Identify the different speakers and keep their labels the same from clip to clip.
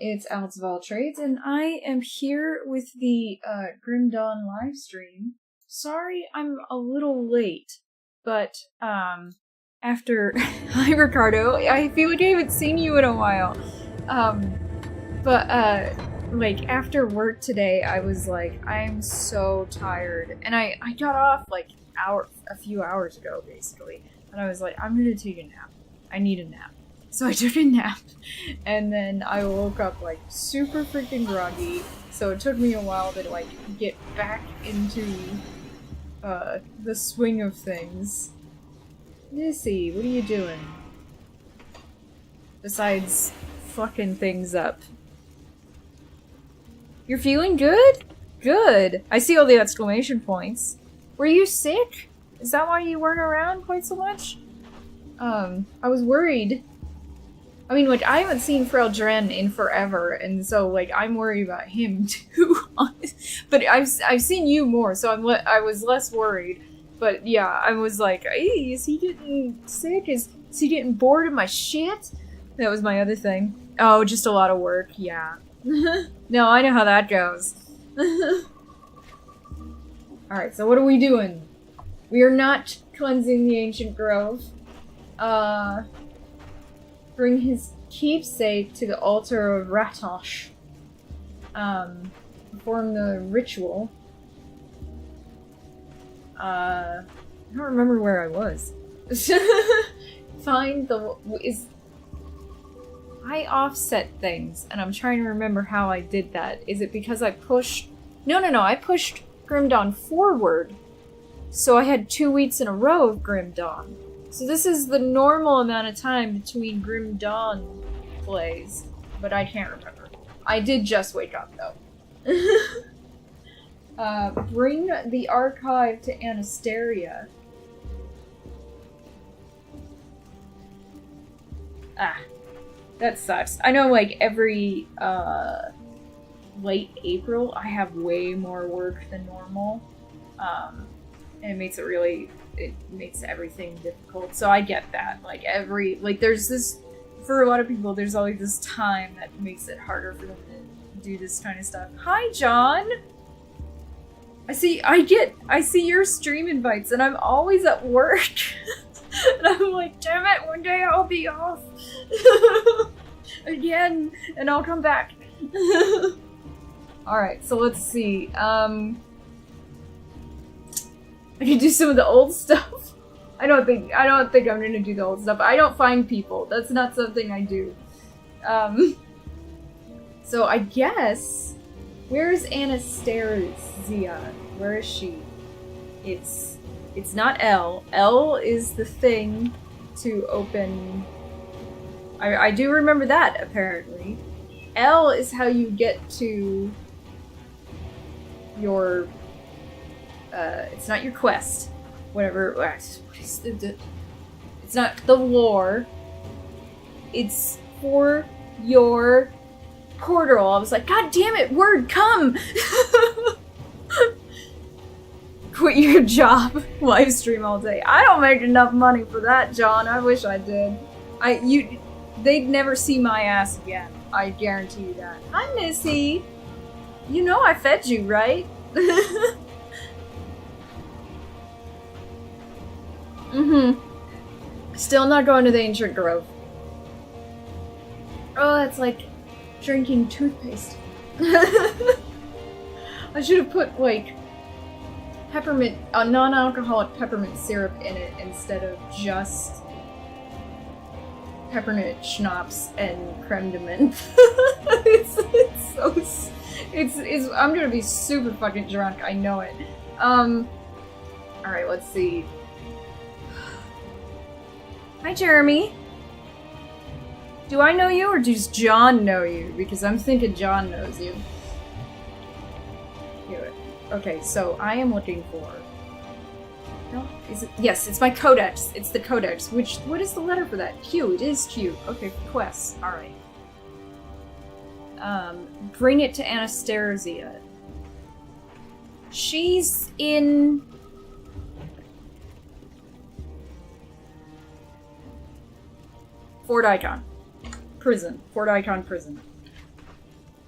Speaker 1: it's Alex of All Trades, and I am here with the Grim Dawn live stream. Sorry I'm a little late, but after hi Ricardo, I feel like I haven't seen you in a while. Like after work today, I was like, I'm so tired, and I got off like a few hours ago basically, and I was like, I'm gonna take a nap. I need a nap. So I took a nap, and then I woke up like super freaking groggy, so it took me a while to like get back into the swing of things. Missy, what are you doing? Besides fucking things up. You're feeling good? Good. I see all the exclamation points. Were you sick? Is that why you weren't around quite so much? I was worried. I mean, like, I haven't seen Frail Dren in forever, and so, like, I'm worried about him, too. But I've seen you more, so I was less worried. But, yeah, I was like, hey, is he getting sick? Is he getting bored of my shit? That was my other thing. Oh, just a lot of work, yeah. No, I know how that goes. Alright, so what are we doing? We are not cleansing the ancient grove. Bring his keepsake to the altar of Ratosh. Perform the ritual. I don't remember where I was. Find the... I offset things, and I'm trying to remember how I did that. Is it because I pushed... No, I pushed Grim Dawn forward. So I had 2 weeks in a row of Grim Dawn. So this is the normal amount of time between Grim Dawn plays, but I can't remember. I did just wake up, though. Bring the archive to Anasteria. Ah, that sucks. I know, like, every, late April, I have way more work than normal. And it makes everything difficult. So I get that. Like, there's this, for a lot of people, there's always this time that makes it harder for them to do this kind of stuff. Hi, John! I see your stream invites, and I'm always at work. And I'm like, damn it, one day I'll be off. Again, and I'll come back. Alright, so let's see. I can do some of the old stuff. I don't think I'm gonna do the old stuff. I don't find people. That's not something I do. So I guess, where's Anastasia? Where is she? It's not L. L is the thing to open. I do remember that, apparently. L is how you get to your it's not your quest. Whatever. It's not the lore. It's for your portal. I was like, God damn it, word, come! Quit your job. Live stream all day. I don't make enough money for that, John. I wish I did. They'd never see my ass again. I guarantee you that. Hi, Missy. You know I fed you, right? Still not going to the ancient grove. Oh, that's like drinking toothpaste. I should have put, like, peppermint, non-alcoholic peppermint syrup in it instead of just peppermint schnapps and creme de menthe. I'm gonna be super fucking drunk, I know it. Alright, let's see. Hi, Jeremy. Do I know you, or does John know you? Because I'm thinking John knows you. Here. Okay, so I am looking for... No, is it? Yes, it's my codex. It's the codex. What is the letter for that? Q. It is Q. Okay, quests. Alright. Bring it to Anastasia. She's in... Fort Icon. Prison. Fort Icon Prison.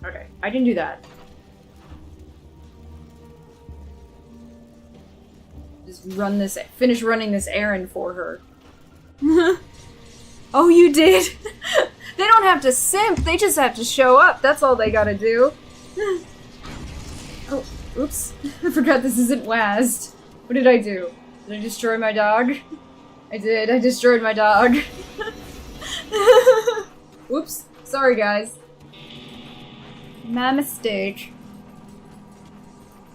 Speaker 1: Okay, I can do that. Just finish running this errand for her. Oh, you did? They don't have to simp, they just have to show up. That's all they gotta do. Oh, oops. I forgot this isn't WASD. What did I do? Did I destroy my dog? I did, I destroyed my dog. Oops, sorry guys. My mistake.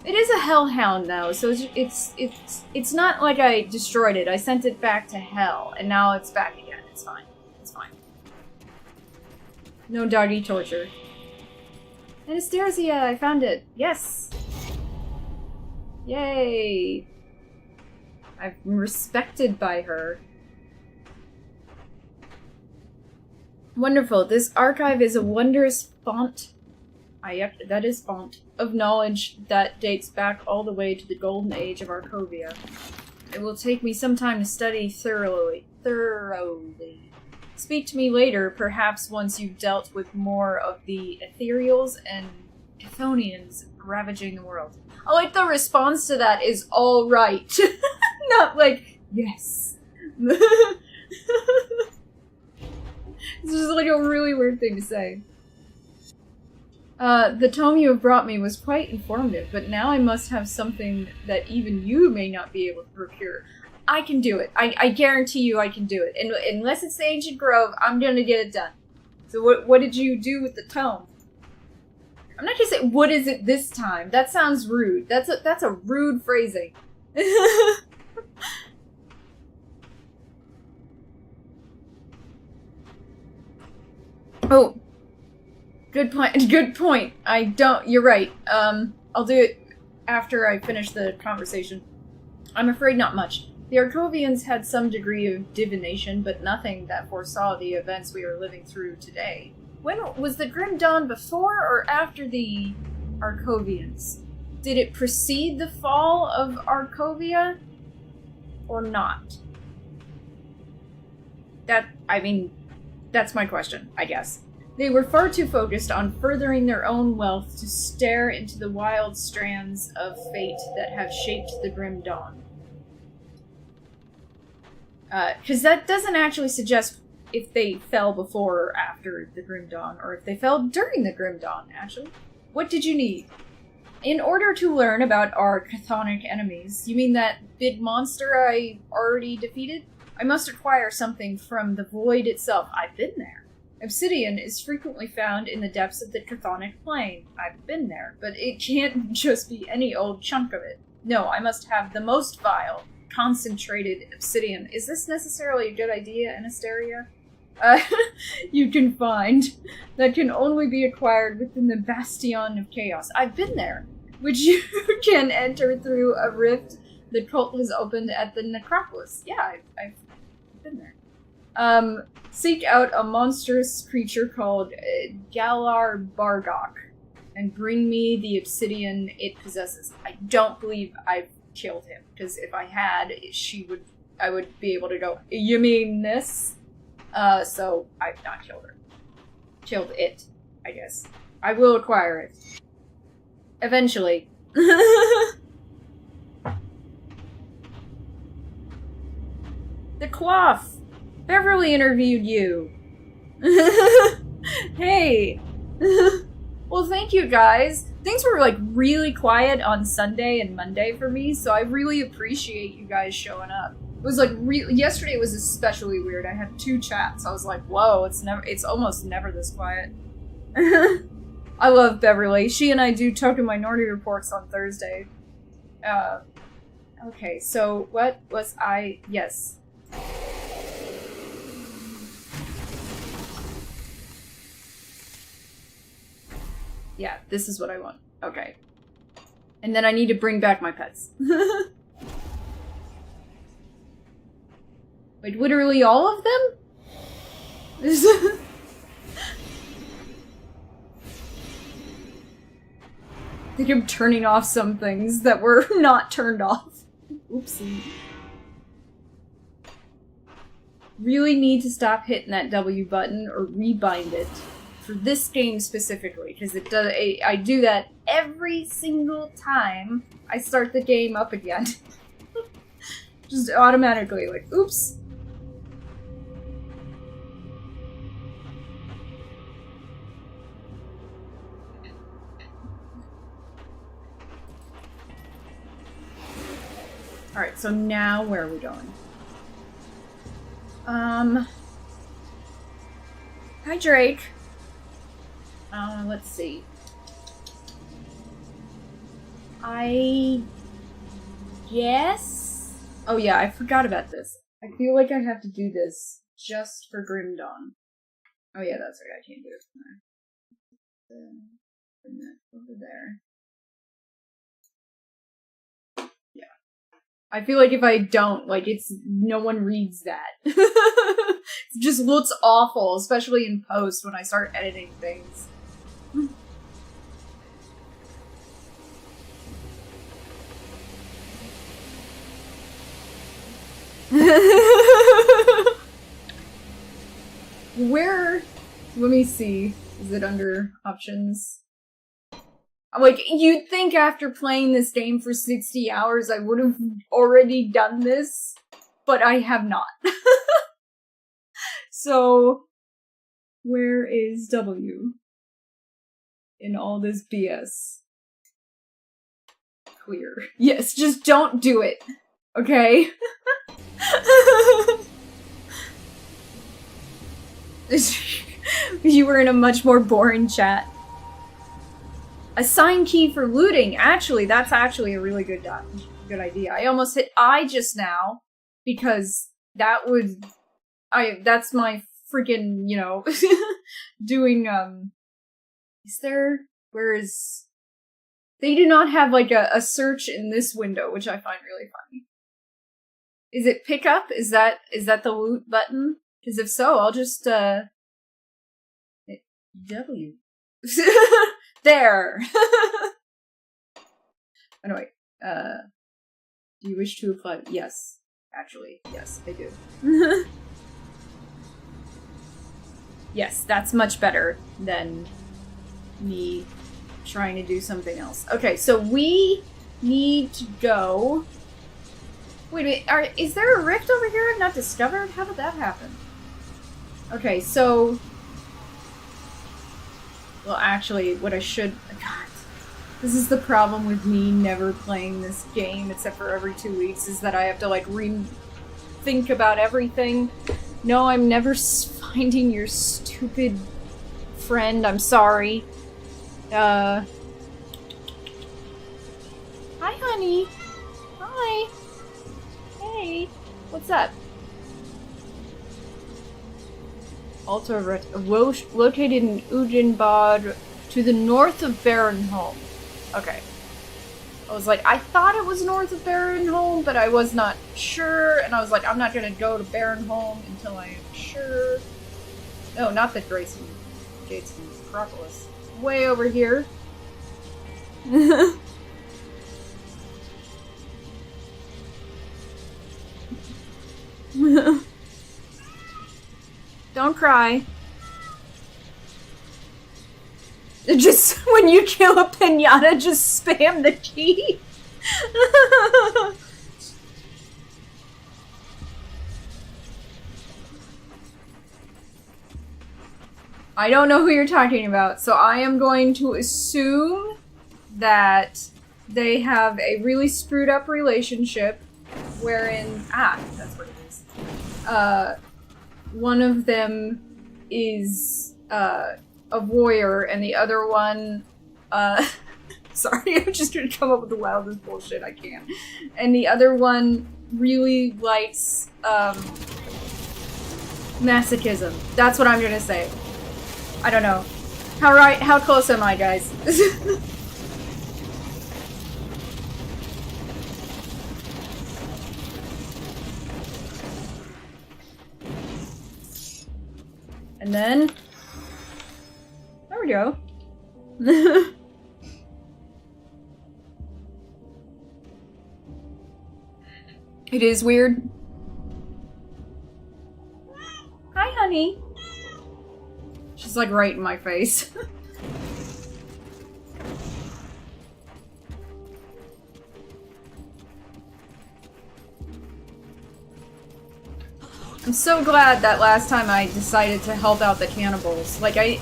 Speaker 1: It is a hellhound though, so it's not like I destroyed it. I sent it back to hell, and now it's back again. It's fine. It's fine. No doggy torture. Anastasia, I found it. Yes. Yay. I'm respected by her. Wonderful. This archive is a wondrous font. That is font of knowledge that dates back all the way to the golden age of Arkovia. It will take me some time to study thoroughly. Speak to me later, perhaps once you've dealt with more of the ethereals and Chthonians ravaging the world. I like the response to that is all right. Not like, yes. This is like a really weird thing to say. The tome you have brought me was quite informative, but now I must have something that even you may not be able to procure. I can do it. I guarantee you I can do it. And unless it's the Ancient Grove, I'm gonna get it done. So what did you do with the tome? I'm not gonna say, what is it this time? That sounds rude. That's a rude phrasing. Oh. Good point. You're right. I'll do it after I finish the conversation. I'm afraid not much. The Arkovians had some degree of divination, but nothing that foresaw the events we are living through today. When was the Grim Dawn before or after the Arkovians? Did it precede the fall of Arkovia? Or not? That's my question, I guess. They were far too focused on furthering their own wealth to stare into the wild strands of fate that have shaped the Grim Dawn. Because that doesn't actually suggest if they fell before or after the Grim Dawn, or if they fell during the Grim Dawn, actually. What did you need? In order to learn about our chthonic enemies, you mean that big monster I already defeated? I must acquire something from the void itself. I've been there. Obsidian is frequently found in the depths of the chthonic plane. I've been there, but it can't just be any old chunk of it. No, I must have the most vile, concentrated obsidian. Is this necessarily a good idea, Anastasia? You can find that can only be acquired within the Bastion of Chaos. I've been there, which you can enter through a rift the cult has opened at the Necropolis. Yeah, I've been there. Seek out a monstrous creature called Galar Bargok and bring me the obsidian it possesses. I don't believe I've killed him, because if I had, I would be able to go, you mean this? So I've not killed her. Killed it, I guess. I will acquire it. Eventually. The cloth! Beverly interviewed you. Hey. Well, thank you guys. Things were like really quiet on Sunday and Monday for me, so I really appreciate you guys showing up. It was like yesterday was especially weird. I had 2 chats. I was like, whoa, it's almost never this quiet. I love Beverly. She and I do token minority reports on Thursday. Okay, so what was yes. Yeah, this is what I want. Okay. And then I need to bring back my pets. Wait, literally all of them? I think I'm turning off some things that were not turned off. Oopsie. Really need to stop hitting that W button or rebind it. for this game specifically, because it does. I do that every single time I start the game up again. Just automatically, like, oops. Alright, so now where are we going? Hi, Drake. Let's see. I guess? Oh yeah, I forgot about this. I feel like I have to do this just for Grim Dawn. Oh yeah, that's right, I can't do it from there. Bring that over there. I feel like if I don't, like, no one reads that. It just looks awful, especially in post when I start editing things. Where, let me see, is it under options? Like, you'd think after playing this game for 60 hours I would have already done this, but I have not. So, where is W in all this BS? Clear. Yes, just don't do it, okay? You were in a much more boring chat. Assign key for looting. Actually, that's actually a really good idea. I almost hit I just now because that would that's my freaking, you know, doing is there, where is, they do not have like a search in this window, which I find really funny. Is it pick up? Is that the loot button? Because if so, I'll just W. There! Anyway, do you wish to apply? Yes. Actually, yes, I do. Yes, that's much better than me trying to do something else. Okay, so we need to go... Wait a minute, is there a rift over here I've not discovered? How did that happen? Okay, so... Well, actually, what I should... God, this is the problem with me never playing this game, except for every 2 weeks, is that I have to, like, think about everything. No, I'm never finding your stupid friend. I'm sorry. Hi, honey. Hi. Hey. What's up? Altar located in Ujenbad, to the north of Barenholm. Okay. I was like, I thought it was north of Barenholm, but I was not sure, and I was like, I'm not gonna go to Barenholm until I am sure. No, not the Jason Acropolis. Way over here. Don't cry. Just when you kill a pinata, just spam the key. I don't know who you're talking about, so I am going to assume that they have a really screwed up relationship wherein, that's what it is. One of them is, a voyeur, and the other one, sorry, I'm just gonna come up with the wildest bullshit I can. And the other one really likes, masochism. That's what I'm gonna say. I don't know. How close am I, guys? And then... There we go. It is weird. Hi, honey. She's like right in my face. I'm so glad that last time I decided to help out the cannibals. Like, I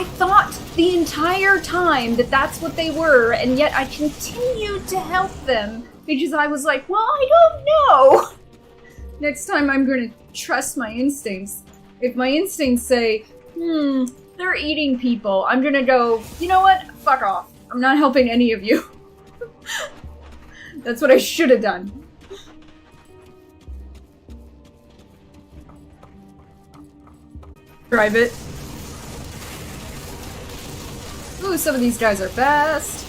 Speaker 1: thought the entire time that that's what they were, and yet I continued to help them because I was like, well, I don't know. Next time I'm gonna trust my instincts. If my instincts say, they're eating people, I'm gonna go, you know what? Fuck off. I'm not helping any of you. That's what I should have done. Drive it. Ooh, some of these guys are fast.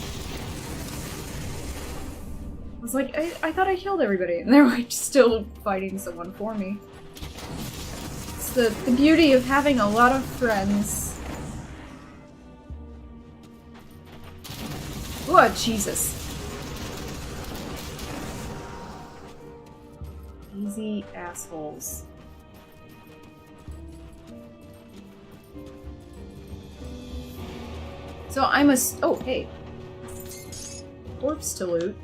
Speaker 1: I was like, I thought I killed everybody, and they're like still fighting someone for me. It's the beauty of having a lot of friends. Oh, Jesus. Easy assholes. So I must. Oh, hey. Corpse to loot.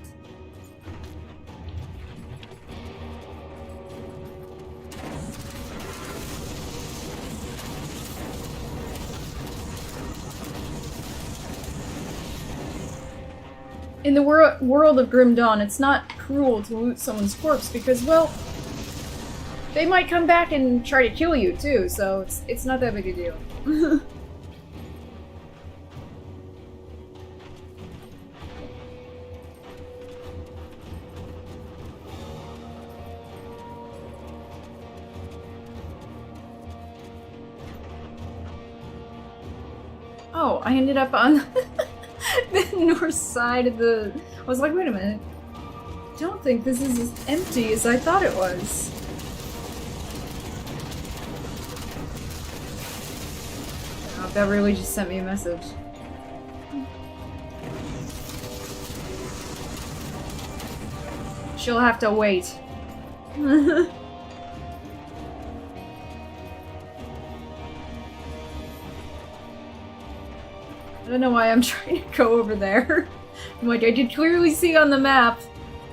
Speaker 1: In the world of Grim Dawn, it's not cruel to loot someone's corpse because, well, they might come back and try to kill you too, so it's not that big a deal. Oh, I ended up on the north side of the... I was like, wait a minute. I don't think this is as empty as I thought it was. Oh, that really just sent me a message. She'll have to wait. I don't know why I'm trying to go over there. I'm like, I did clearly see on the map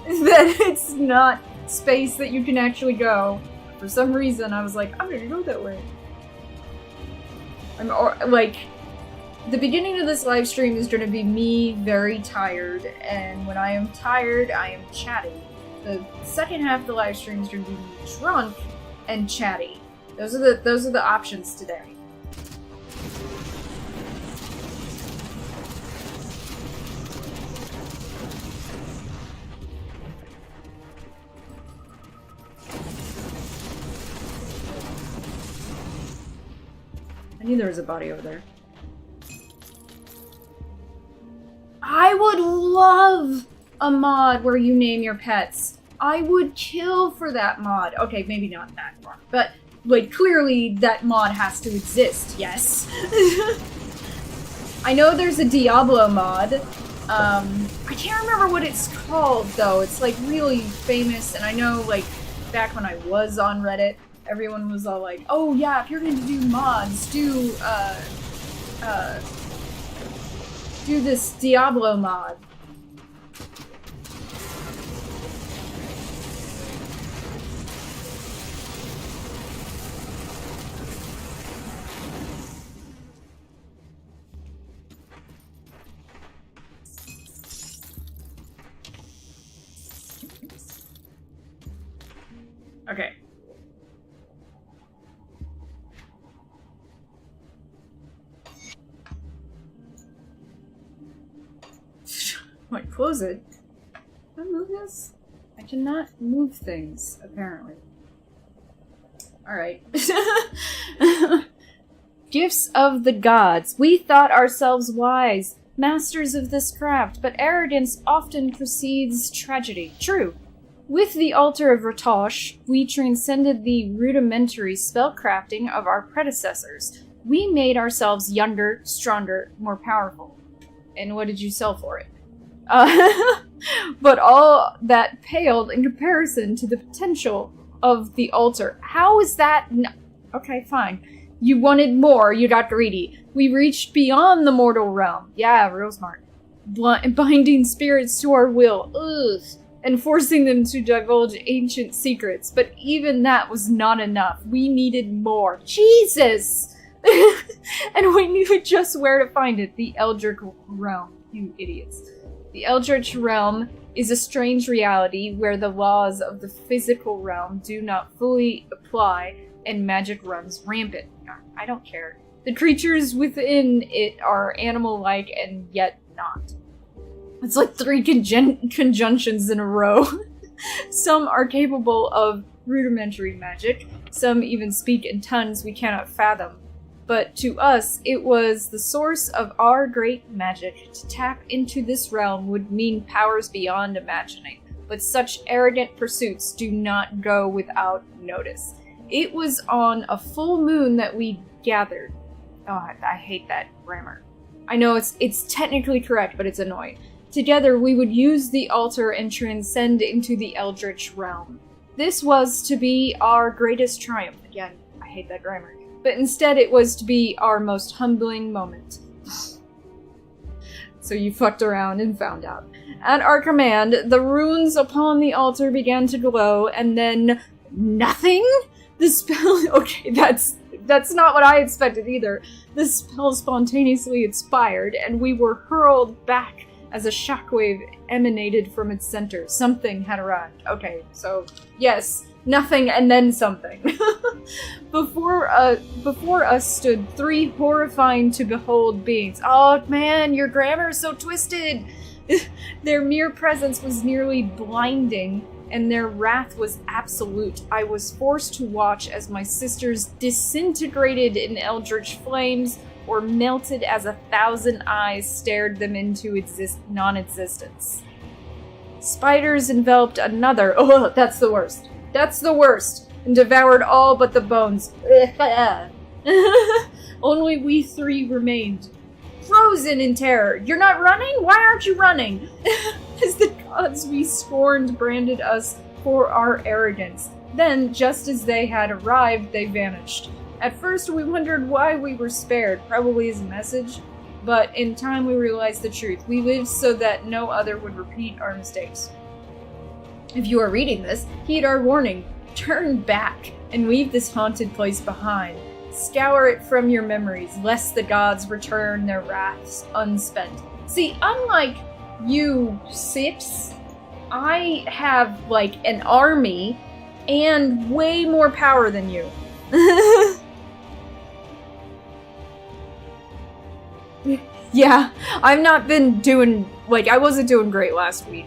Speaker 1: that it's not space that you can actually go. For some reason, I was like, I'm gonna go that way. Like, the beginning of this live stream is gonna be me very tired, and when I am tired, I am chatty. The second half of the live stream is gonna be me drunk and chatty. Those are the options today. I knew there was a body over there. I would love a mod where you name your pets. I would kill for that mod. Okay, maybe not that mod, but like clearly that mod has to exist, yes. I know there's a Diablo mod. I can't remember what it's called though. It's like really famous, and I know like back when I was on Reddit, everyone was all like, oh yeah, if you're going to do mods, do this Diablo mod. Okay. Wait, close it. Can I move this? I cannot move things, apparently. Alright. Gifts of the gods. We thought ourselves wise, masters of this craft, but arrogance often precedes tragedy. True. With the altar of Ratosh, we transcended the rudimentary spellcrafting of our predecessors. We made ourselves younger, stronger, more powerful. And what did you sell for it? But all that paled in comparison to the potential of the altar. How is that Okay, fine. You wanted more, you got greedy. We reached beyond the mortal realm. Yeah, real smart. Binding spirits to our will. Ugh. And forcing them to divulge ancient secrets. But even that was not enough. We needed more. Jesus! And we knew just where to find it. The Eldritch Realm. You idiots. The Eldritch Realm is a strange reality where the laws of the physical realm do not fully apply and magic runs rampant. I don't care. The creatures within it are animal-like and yet not. It's like 3 conjunctions in a row. Some are capable of rudimentary magic. Some even speak in tongues we cannot fathom. But to us, it was the source of our great magic. To tap into this realm would mean powers beyond imagining. But such arrogant pursuits do not go without notice. It was on a full moon that we gathered. Oh, I hate that grammar. I know it's technically correct, but it's annoying. Together, we would use the altar and transcend into the Eldritch Realm. This was to be our greatest triumph. Again, I hate that grammar. But instead, it was to be our most humbling moment. So you fucked around and found out. At our command, the runes upon the altar began to glow, and then nothing? The spell... Okay, that's not what I expected either. The spell spontaneously expired, and we were hurled back as a shockwave emanated from its center. Something had arrived. Okay, so, yes, nothing and then something. Before us stood 3 horrifying to behold beings. Oh man, your grammar is so twisted! Their mere presence was nearly blinding, and their wrath was absolute. I was forced to watch as my sisters disintegrated in eldritch flames, or melted as 1,000 eyes stared them into non-existence. Spiders enveloped another. Oh, that's the worst. That's the worst. And devoured all but the bones. Only we 3 remained. Frozen in terror. You're not running? Why aren't you running? As the gods we scorned branded us for our arrogance. Then, just as they had arrived, they vanished. At first, we wondered why we were spared, probably as a message, but in time we realized the truth. We lived so that no other would repeat our mistakes. If you are reading this, heed our warning. Turn back and leave this haunted place behind. Scour it from your memories, lest the gods return their wraths unspent. See, unlike you 6, I have, like, an army and way more power than you. Yeah, I've not been doing, like, I wasn't doing great last week.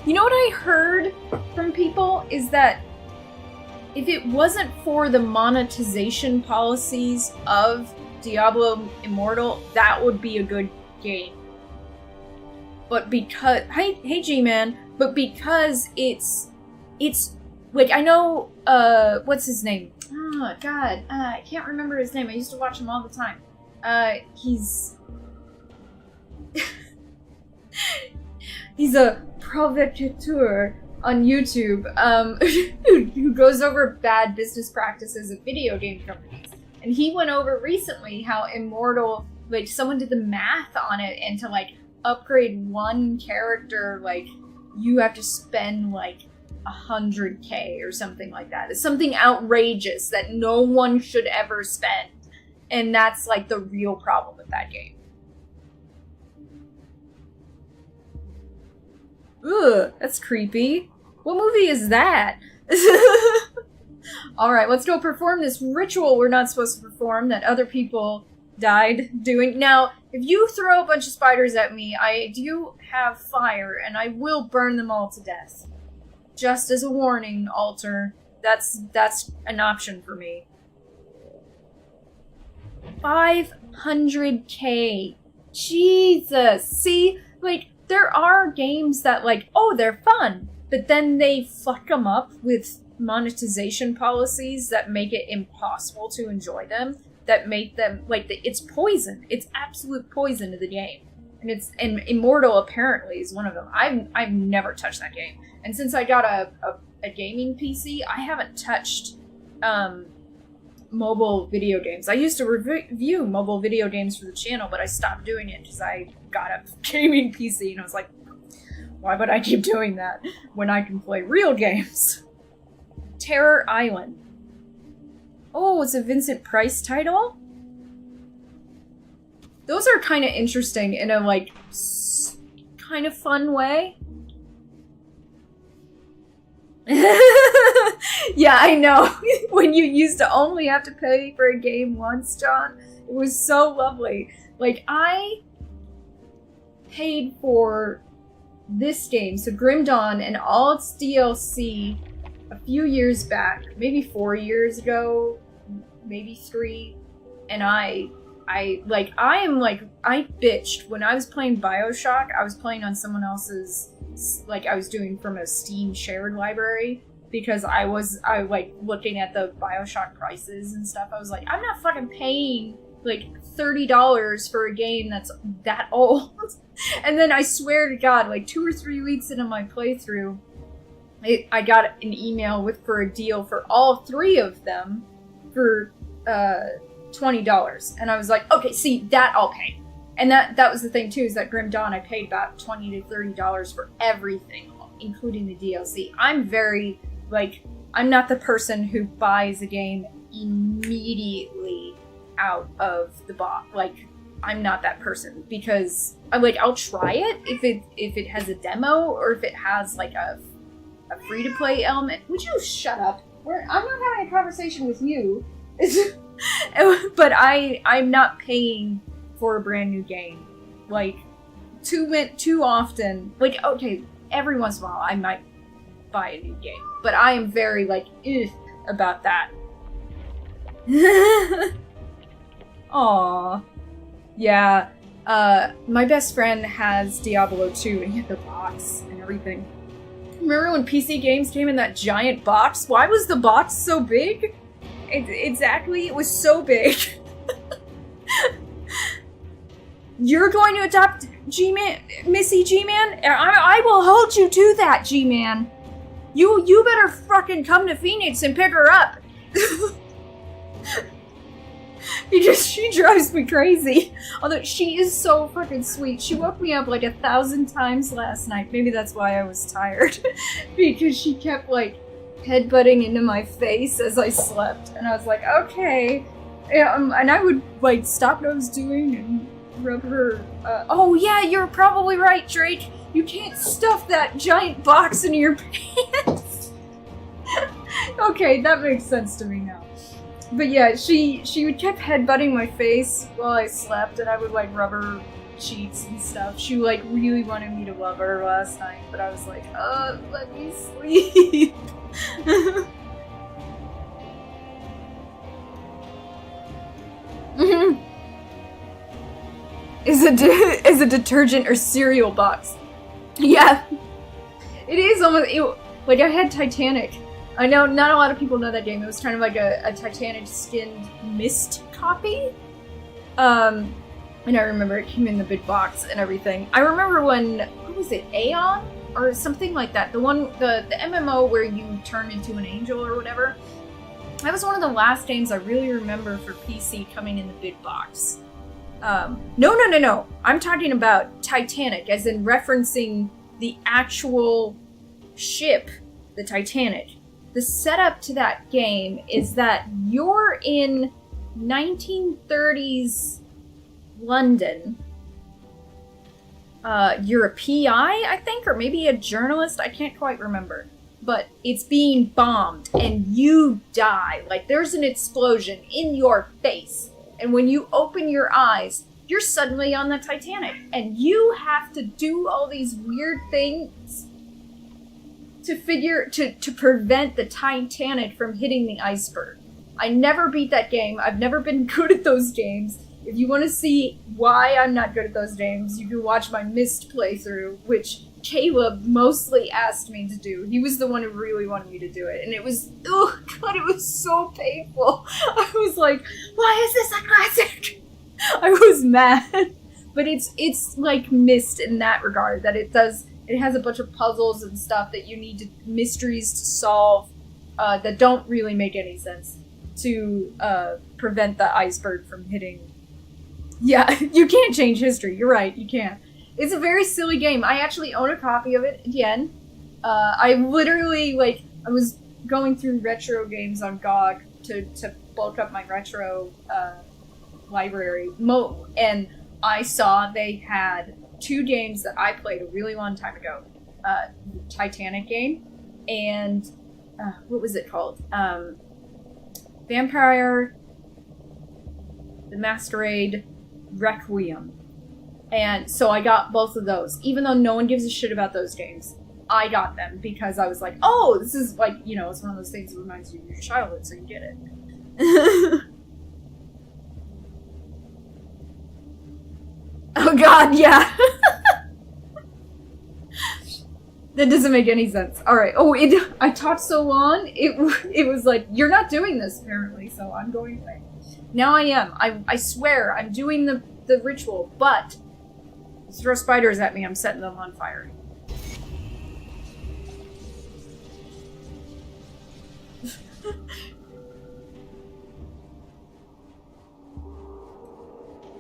Speaker 1: You know what I heard from people is that if it wasn't for the monetization policies of Diablo Immortal, that would be a good game. But because, hey G-Man, but because it's, like, I know, what's his name? Oh, God, I can't remember his name. I used to watch him all the time. He's a provocateur on YouTube, who goes over bad business practices of video game companies. And he went over recently how Immortal, like, someone did the math on it, and to, like, upgrade one character, like, you have to spend, like, 100K or something like that. It's something outrageous that no one should ever spend. And that's, like, the real problem with that game. Ugh, that's creepy. What movie is that? Alright, let's go perform this ritual we're not supposed to perform that other people died doing. Now, if you throw a bunch of spiders at me, I do have fire, and I will burn them all to death. Just as a warning, altar. That's an option for me. 500K. Jesus. See, like, there are games that, like, oh, they're fun, but then they fuck them up with monetization policies that make it impossible to enjoy them, that make them, like, it's poison. It's absolute poison to the game. and Immortal apparently is one of them. I've never touched that game, and since I got a gaming PC, I haven't touched mobile video games. I used to review mobile video games for the channel, but I stopped doing it because I got a gaming PC, and I was like, why would I keep doing that when I can play real games? Terror Island. Oh, it's a Vincent Price title? Those are kind of interesting in a, like, kind of fun way. Yeah, I know. When you used to only have to pay for a game once, John, it was so lovely. Like, I paid for this game, so Grim Dawn and all its DLC, a few years back, maybe 4 years ago, maybe 3, and I bitched when I was playing BioShock. I was playing on someone else's, like, I was doing from a Steam shared library, because I like looking at the BioShock prices and stuff. I was like, I'm not fucking paying like $30 for a game that's that old. And then I swear to God, like 2 or 3 weeks into my playthrough, I got an email for a deal for all 3 of them for $20. And I was like, okay, see, that I'll pay. And that was the thing too, is that Grim Dawn, I paid about $20 to $30 for everything, including the DLC. I'm very, like, I'm not the person who buys a game immediately out of the box. Like, I'm not that person, because I'll try it if it has a demo, or if it has like a free-to-play element. Would you shut up? I'm not having a conversation with you. But I'm not paying for a brand new game. Like, too often. Like, okay, every once in a while I might buy a new game, but I am very, like, about that. Aww. Yeah, my best friend has Diablo 2, and he had the box and everything. Remember when PC games came in that giant box? Why was the box so big? Exactly, it was so big. You're going to adopt G-Man, Missy G-Man? I will hold you to that, G-Man. You better fucking come to Phoenix and pick her up. Because she drives me crazy. Although she is so fucking sweet. She woke me up like 1,000 times last night. Maybe that's why I was tired. Because she kept like headbutting into my face as I slept. And I was like, okay. And I would like stop what I was doing and rub her. Oh yeah, you're probably right, Drake. You can't stuff that giant box into your pants. Okay, that makes sense to me now. But yeah, she would keep headbutting my face while I slept, and I would like rub her cheeks and stuff. She like really wanted me to love her last night, but I was like, let me sleep. Is a detergent or cereal box. Yeah. It is almost, like I had Titanic. I know not a lot of people know that game. It was kind of like a Titanic skinned mist copy. And I remember it came in the big box and everything. I remember when, what was it, Aeon? Or something like that. The MMO where you turn into an angel or whatever. That was one of the last games I really remember for PC coming in the big box. No. I'm talking about Titanic, as in referencing the actual ship, the Titanic. The setup to that game is that you're in 1930s London. You're a PI, I think, or maybe a journalist. I can't quite remember. But it's being bombed, and you die. Like, there's an explosion in your face. And when you open your eyes, you're suddenly on the Titanic. And you have to do all these weird things to prevent the Titanic from hitting the iceberg. I never beat that game. I've never been good at those games. If you want to see why I'm not good at those games, you can watch my Myst playthrough, which Caleb mostly asked me to do. He was the one who really wanted me to do it. And it was, oh god, it was so painful. I was like, why is this a classic? I was mad. but it's like Myst in that regard, that it has a bunch of puzzles and stuff that you need to mysteries to solve that don't really make any sense to prevent the iceberg from hitting. Yeah, you can't change history. You're right, you can't. It's a very silly game. I actually own a copy of it again. I literally, like, I was going through retro games on GOG to bulk up my retro library. And I saw they had 2 games that I played a really long time ago. Titanic game and what was it called? Vampire the Masquerade Requiem. And so I got both of those. Even though no one gives a shit about those games, I got them because I was like, oh, this is like, you know, it's one of those things that reminds you of your childhood, so you get it. Oh god, yeah. That doesn't make any sense. Alright, I talked so long, it was like, you're not doing this apparently, so I'm going away. Now I am. I swear, I'm doing the ritual, but throw spiders at me, I'm setting them on fire.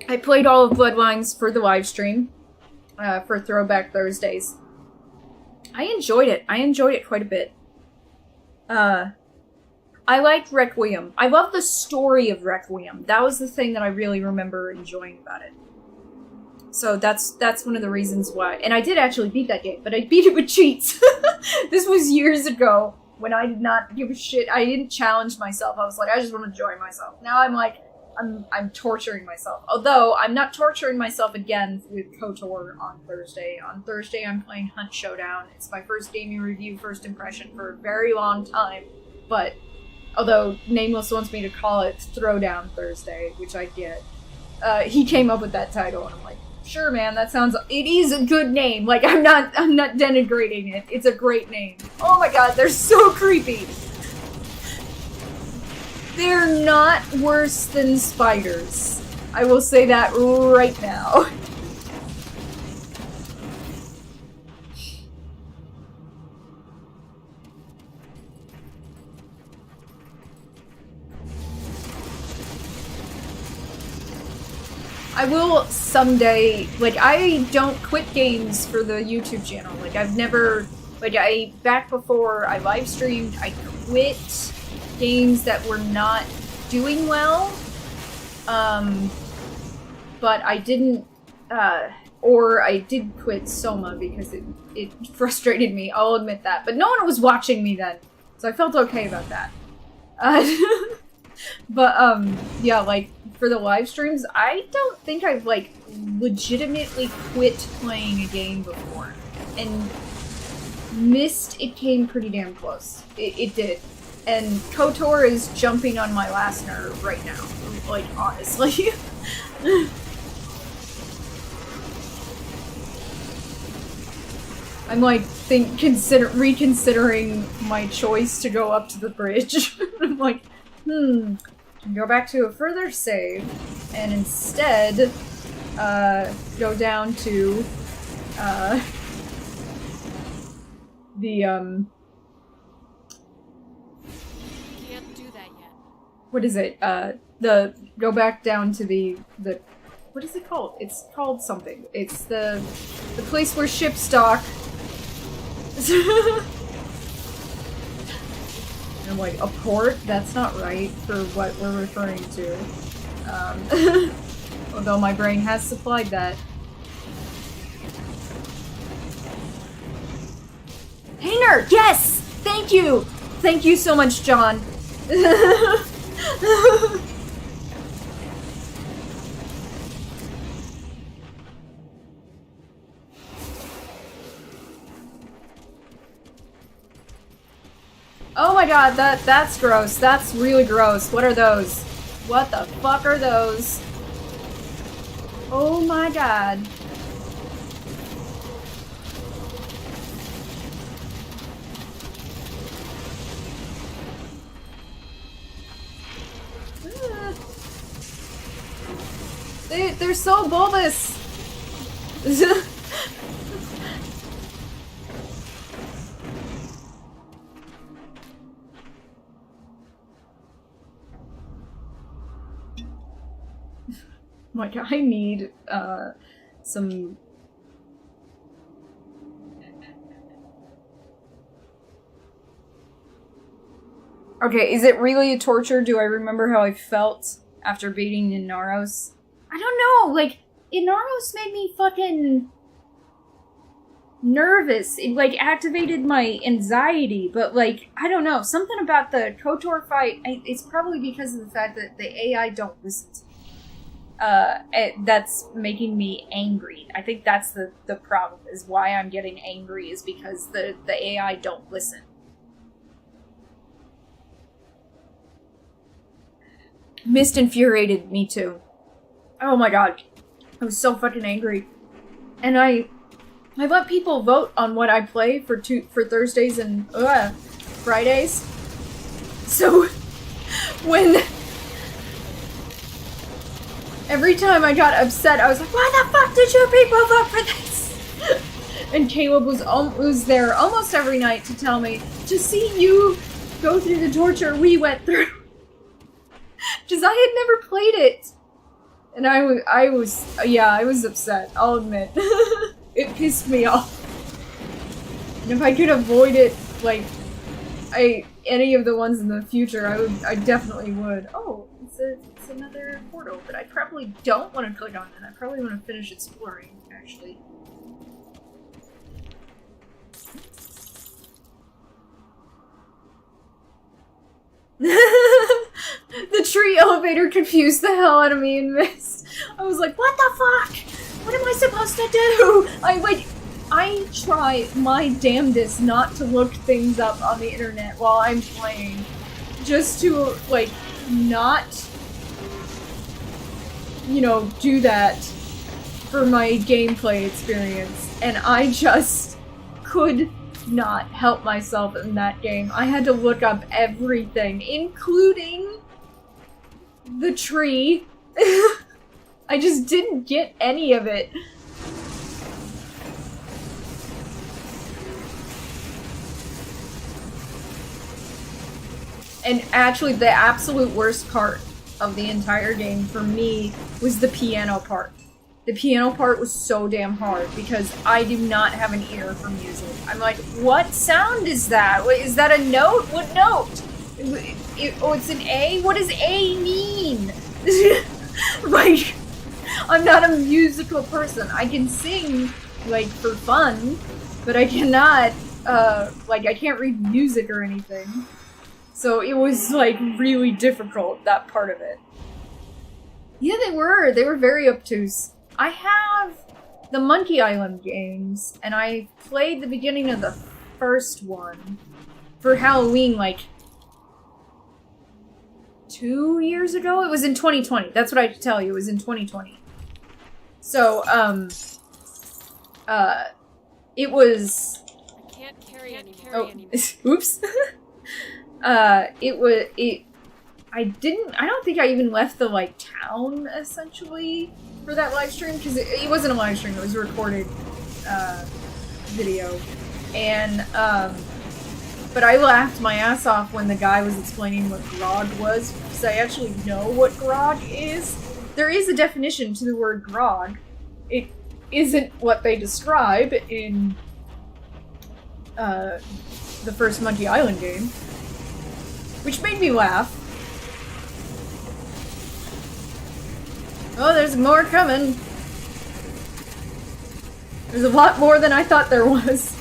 Speaker 1: I played all of Bloodlines for the live stream, for Throwback Thursdays. I enjoyed it. I enjoyed it quite a bit. I liked Requiem. I love the story of Requiem. That was the thing that I really remember enjoying about it. So that's one of the reasons why. And I did actually beat that game, but I beat it with cheats. This was years ago when I did not give a shit. I didn't challenge myself. I was like, I just want to enjoy myself. Now I'm like, I'm torturing myself. Although I'm not torturing myself again with KOTOR on Thursday. On Thursday I'm playing Hunt Showdown. It's my first gaming review, first impression for a very long time. But although Nameless wants me to call it Throwdown Thursday, which I get, he came up with that title, and I'm like, sure, man, that sounds. It is a good name. Like I'm not denigrating it. It's a great name. Oh my god, they're so creepy. They're not worse than spiders. I will say that right now. I will someday, like, I don't quit games for the YouTube channel. Like, I've never, like, back before I live streamed, I quit games that were not doing well. But I didn't, or I did quit Soma because it frustrated me, I'll admit that. But no one was watching me then, so I felt okay about that. But, yeah, like, for the live streams, I don't think I've, like, legitimately quit playing a game before. And Myst, it came pretty damn close. It did. And KOTOR is jumping on my last nerve right now. Like, honestly. I'm like reconsidering my choice to go up to the bridge. I'm like, go back to a further save and instead go down to the
Speaker 2: Can't do that yet.
Speaker 1: what is it? Go back down to the what is it called? It's called something. It's the place where ships dock. And I'm like, a port? That's not right for what we're referring to. Although my brain has supplied that. Hanger! Yes! Thank you! Thank you so much, John. Oh my god, that's gross. That's really gross. What are those? What the fuck are those? Oh my god. They're so bulbous. Like, I need, some... Okay, is it really a torture? Do I remember how I felt after beating Inaros? I don't know, like, Inaros made me fucking nervous. It, like, activated my anxiety, but, like, I don't know. Something about the KOTOR fight, it's probably because of the fact that the AI don't listen to me. That's making me angry. I think that's the problem, is why I'm getting angry, is because the AI don't listen. Mist infuriated me too. Oh my god. I was so fucking angry. And I let people vote on what I play for Thursdays and Fridays. So when every time I got upset, I was like, why the fuck did you people vote for this? And Caleb was there almost every night to tell me, to see you go through the torture we went through. Because I had never played it. And I was upset, I'll admit. It pissed me off. And if I could avoid it, like, any of the ones in the future, I definitely would. Oh, it's another portal, but I probably don't want to click on it. I probably want to finish exploring, actually. The tree elevator confused the hell out of me and Mist. I was like, what the fuck? What am I supposed to do? I try my damnedest not to look things up on the internet while I'm playing. Just to, like, not, you know, do that for my gameplay experience. And I just could not help myself in that game. I had to look up everything, including the tree. I just didn't get any of it. And actually, the absolute worst part of the entire game for me was the piano part. The piano part was so damn hard because I do not have an ear for music. I'm like, what sound is that? Wait, is that a note? What note? Oh, it's an A? What does A mean? Like, I'm not a musical person. I can sing, like, for fun, but I cannot, like, I can't read music or anything. So it was, like, really difficult, that part of it. Yeah, they were. They were very obtuse. I have the Monkey Island games, and I played the beginning of the first one for Halloween, like, 2 years ago? It was in 2020. That's what I could tell you. It was in 2020. So, it was...
Speaker 2: I can't carry anymore.
Speaker 1: Oh, oops. I don't think I even left the, like, town, essentially, for that live stream, because it wasn't a live stream, it was a recorded, video. And, but I laughed my ass off when the guy was explaining what grog was, because I actually know what grog is. There is a definition to the word grog. It isn't what they describe in, the first Monkey Island game. Which made me laugh. Oh, there's more coming. There's a lot more than I thought there was.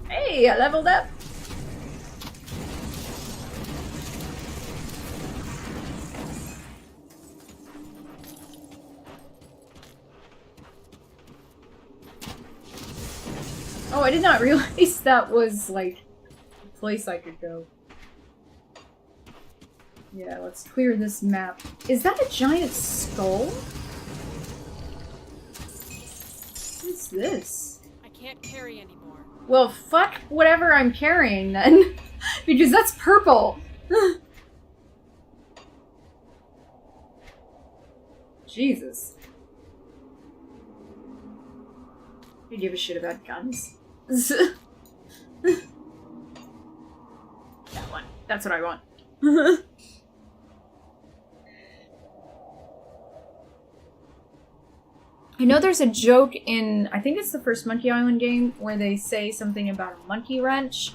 Speaker 1: Hey, I leveled up. Oh, I did not realize that was, like, a place I could go. Yeah, let's clear this map. Is that a giant skull? What's this?
Speaker 2: I can't carry anymore.
Speaker 1: Well, fuck whatever I'm carrying, then. Because that's purple. Jesus. You give a shit about guns. That one. That's what I want. I know there's a joke in, I think it's the first Monkey Island game, where they say something about a monkey wrench,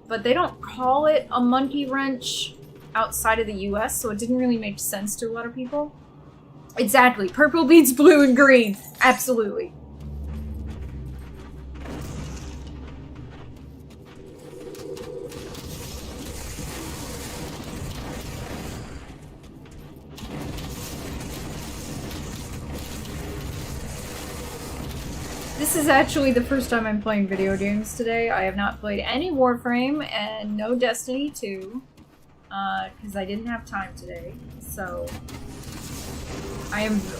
Speaker 1: but they don't call it a monkey wrench outside of the US, so it didn't really make sense to a lot of people. Exactly. Purple beats blue and green. Absolutely. This is actually the first time I'm playing video games today. I have not played any Warframe and no Destiny 2, because I didn't have time today. So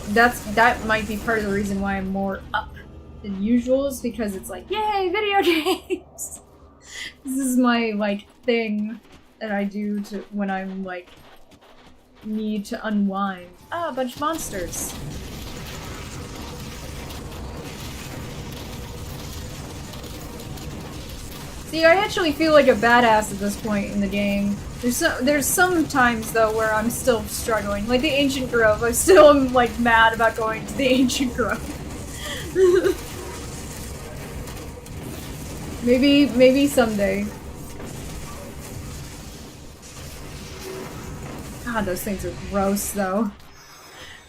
Speaker 1: that might be part of the reason why I'm more up than usual, is because it's like, yay, video games! This is my, like, thing that I do to when I'm, like, need to unwind. Ah, a bunch of monsters. See, I actually feel like a badass at this point in the game. There's some times, though, where I'm still struggling. Like the Ancient Grove, I still am, like, mad about going to the Ancient Grove. Maybe someday. God, those things are gross, though.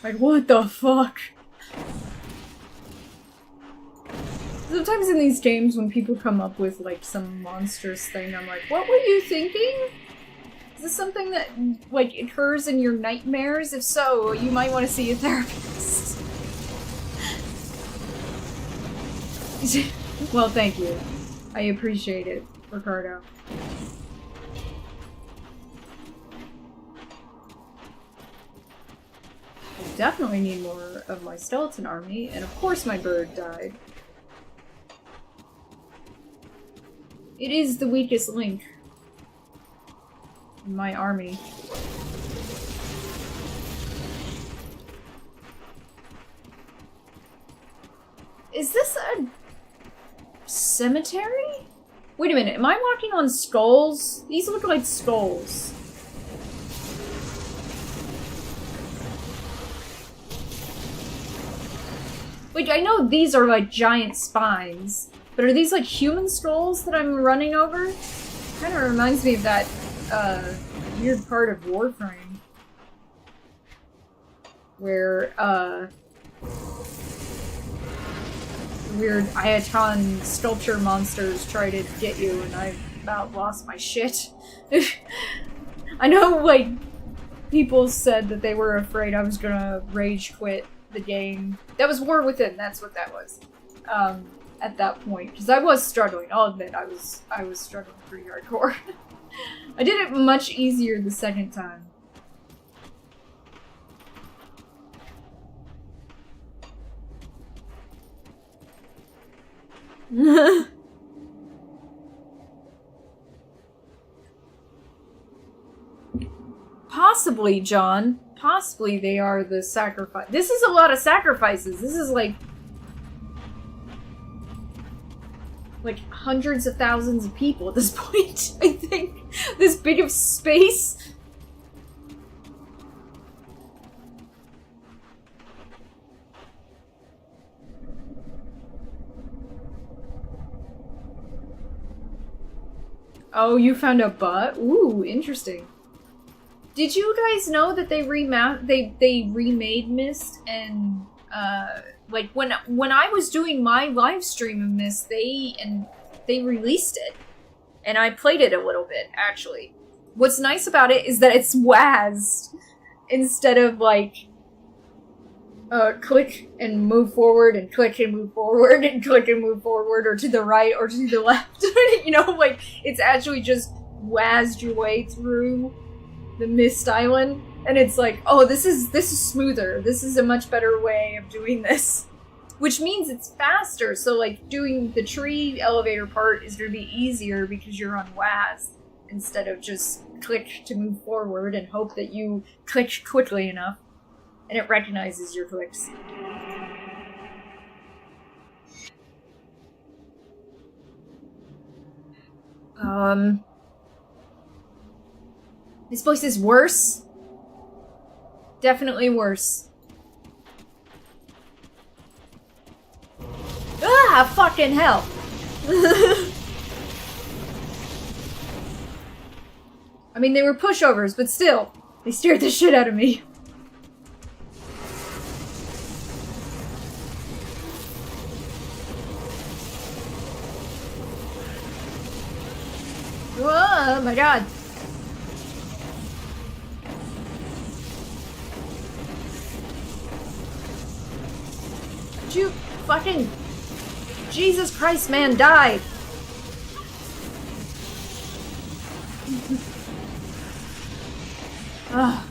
Speaker 1: Like, what the fuck? Sometimes in these games, when people come up with, like, some monstrous thing, I'm like, what were you thinking? Is this something that, like, occurs in your nightmares? If so, you might want to see a therapist. Well, thank you. I appreciate it, Ricardo. I definitely need more of my skeleton army, and of course my bird died. It is the weakest link in my army. Is this a cemetery? Wait a minute, am I walking on skulls? These look like skulls. Wait, I know these are like giant spines. But are these like human skulls that I'm running over? Kind of reminds me of that weird part of Warframe. Where weird Ayaton sculpture monsters try to get you and I about lost my shit. I know, like, people said that they were afraid I was gonna rage quit the game. That was War Within, that's what that was. At that point, because I was struggling. I'll admit, I was struggling pretty hardcore. I did it much easier the second time. Possibly, John. Possibly they are the sacrifice. This is a lot of sacrifices. This is like hundreds of thousands of people at this point, I think. This big of space. Oh, you found a butt? Ooh, interesting. Did you guys know that they remade Myst and like when I was doing my live stream of Myst, they released it, and I played it a little bit actually. What's nice about it is that it's WASD instead of like click and move forward and click and move forward and click and move forward or to the right or to the left. You know, like it's actually just WASD your way through the Myst Island. And it's like, oh, this is smoother. This is a much better way of doing this. Which means it's faster, so like doing the tree elevator part is going to be easier because you're on WASD instead of just click to move forward and hope that you click quickly enough. and it recognizes your clicks. This place is worse. Definitely worse. Ah, fucking hell. I mean, they were pushovers, but still, they scared the shit out of me. Oh my god. You fucking... Jesus Christ, man, die! Ugh.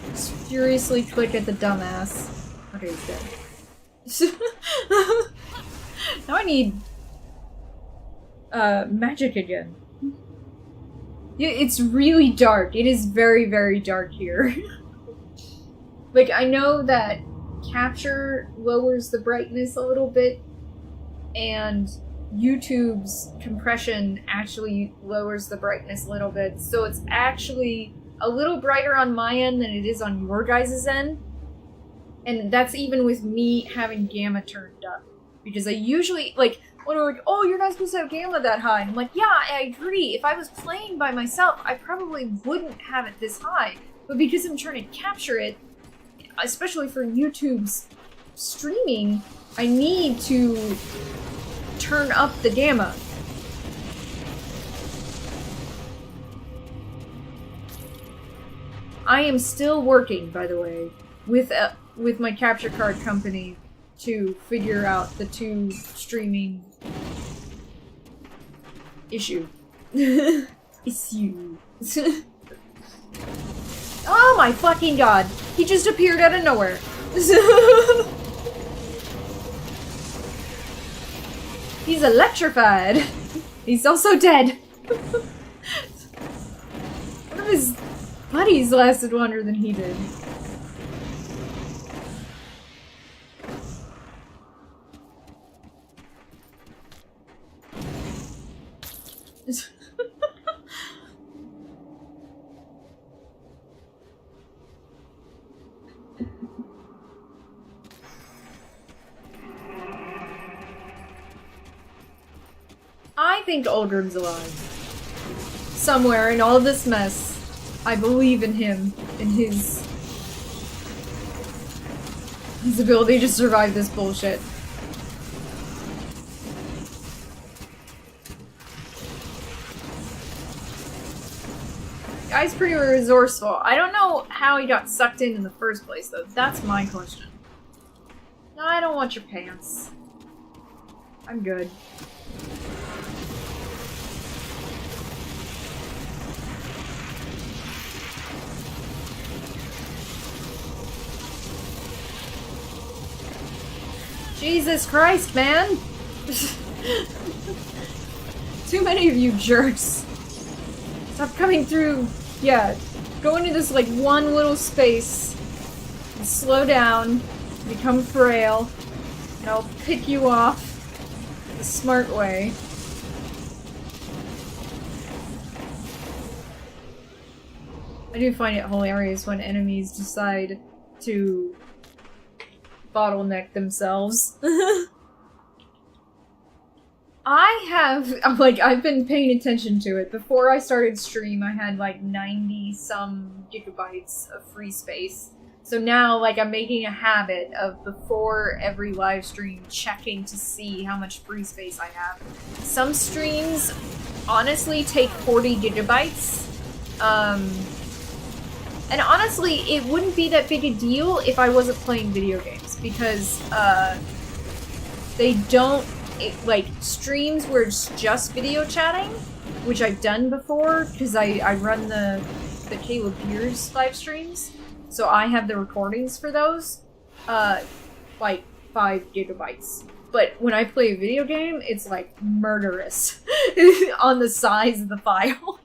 Speaker 1: Just furiously click at the dumbass. Okay, he's dead. Now I need... magic again. It's really dark. It is very, very dark here. Like, I know that capture lowers the brightness a little bit, and YouTube's compression actually lowers the brightness a little bit, so it's actually a little brighter on my end than it is on your guys' end. And that's even with me having gamma turned up. Because I usually, like, when they're like, oh, you're not supposed to have gamma that high. And I'm like, yeah, I agree. If I was playing by myself, I probably wouldn't have it this high. But because I'm trying to capture it, especially for YouTube's streaming, I need to turn up the gamma. I am still working, by the way, with my capture card company to figure out the two streaming issue. Issue. Oh my fucking god! He just appeared out of nowhere. He's electrified. He's also dead. One of his buddies lasted longer than he did. I think Uldren's alive. Somewhere in all of this mess, I believe in him, in his ability to survive this bullshit. Guy's pretty resourceful. I don't know how he got sucked in the first place, though. That's my question. No, I don't want your pants. I'm good. Jesus Christ, man! Too many of you jerks. Stop coming through. Yeah, go into this like one little space and slow down, become frail, and I'll pick you off the smart way. I do find it hilarious when enemies decide to bottleneck themselves. I've been paying attention to it. Before I started stream, I had like 90 some gigabytes of free space. So now, like, I'm making a habit of before every live stream checking to see how much free space I have. Some streams honestly take 40 gigabytes. And honestly, it wouldn't be that big a deal if I wasn't playing video games, because they don't, like, streams where it's just video chatting, which I've done before, because I run the Caleb Beers live streams, so I have the recordings for those, like 5 gigabytes. But when I play a video game, it's like murderous on the size of the file.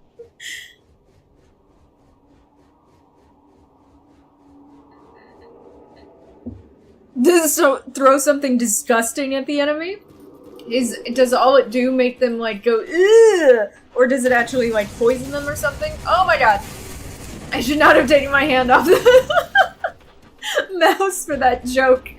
Speaker 1: throw something disgusting at the enemy? Does all it do make them like go ugh? Or does it actually like poison them or something? Oh my god. I should not have taken my hand off the mouse for that joke.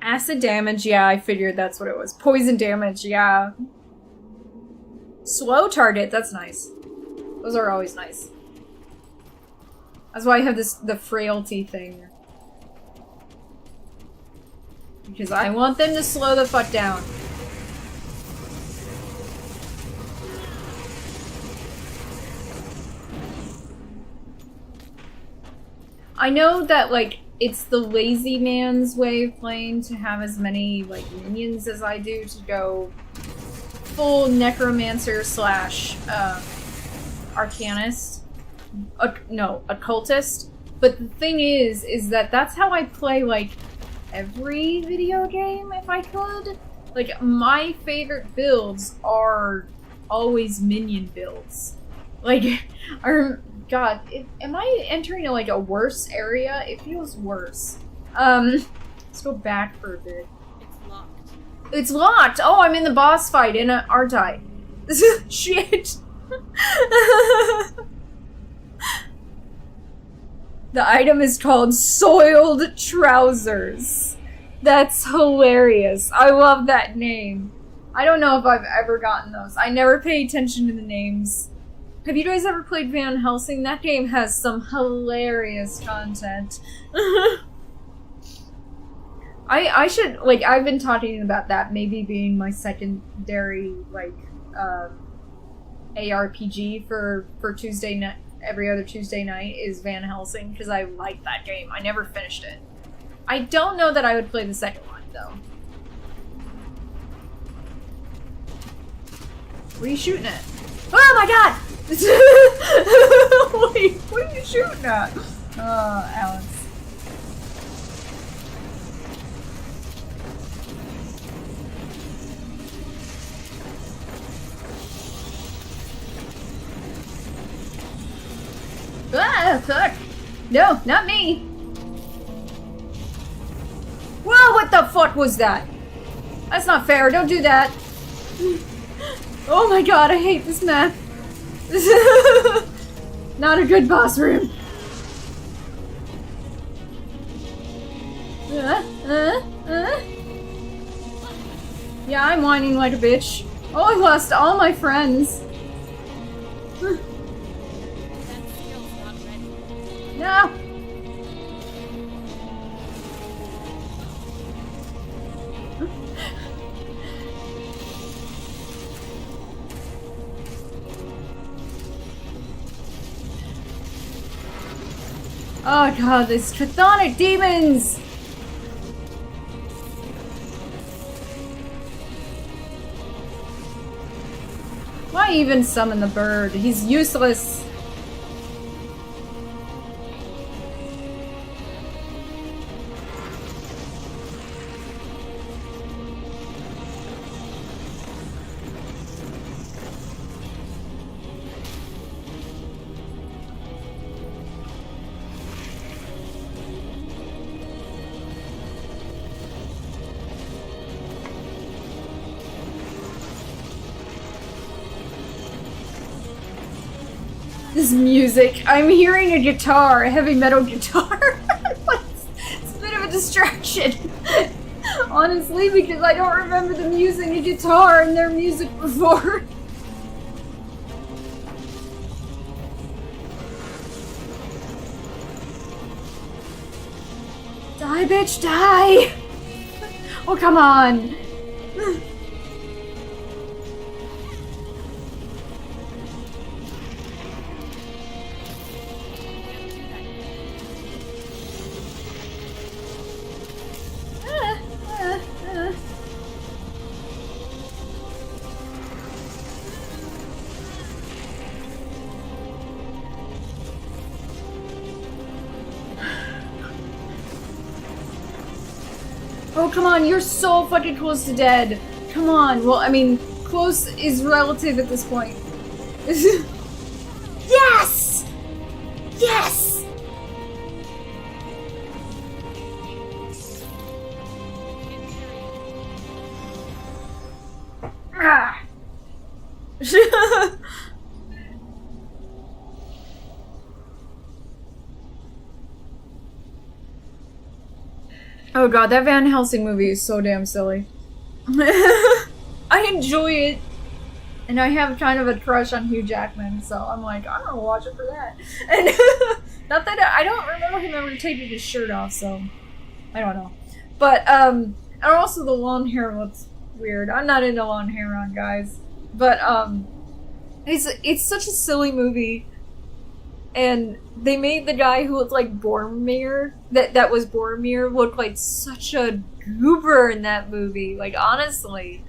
Speaker 1: Acid damage, yeah, I figured that's what it was. Poison damage, yeah. Slow target, that's nice. Those are always nice. That's why I have the frailty thing. Because I want them to slow the fuck down. I know that, like, it's the lazy man's way of playing to have as many, like, minions as I do to go full necromancer slash, arcanist. No, occultist. But the thing is that that's how I play, like, every video game, if I could. Like, my favorite builds are always minion builds. Like, God, am I entering like a worse area? It feels worse. Let's go back for a bit.
Speaker 2: It's locked.
Speaker 1: It's locked! Oh, I'm in the boss fight, aren't I? Shit! The item is called Soiled Trousers. That's hilarious. I love that name. I don't know if I've ever gotten those. I never pay attention to the names. Have you guys ever played Van Helsing? That game has some hilarious content. I should, like, I've been talking about that maybe being my secondary, like, ARPG for Tuesday night, every other Tuesday night is Van Helsing, because I like that game. I never finished it. I don't know that I would play the second one, though. What are you shooting at? Oh my god! Wait, what are you shooting at? Oh, Alex. Ah, fuck! No, not me! Whoa, what the fuck was that? That's not fair, don't do that! Oh my god, I hate this map. Not a good boss room. Yeah, I'm whining like a bitch. Oh, I lost all my friends.
Speaker 2: That skill's not ready.
Speaker 1: No. Oh god, these chthonic demons! Why even summon the bird? He's useless. This music. I'm hearing a guitar, a heavy metal guitar. It's a bit of a distraction. Honestly, because I don't remember them using a guitar in their music before. Die, bitch, die! Oh, come on. Oh, come on, you're so fucking close to dead. Come on. Well, I mean, close is relative at this point. Yes! Yes! Ah. Oh god, that Van Helsing movie is so damn silly. I enjoy it, and I have kind of a crush on Hugh Jackman, so I'm like, I'm gonna watch it for that. And not that I don't remember him ever taking his shirt off, so I don't know. But and also the long hair looks weird. I'm not into long hair on guys, but it's such a silly movie. And they made the guy who looked like Boromir, that was Boromir, look like such a goober in that movie. Like, honestly.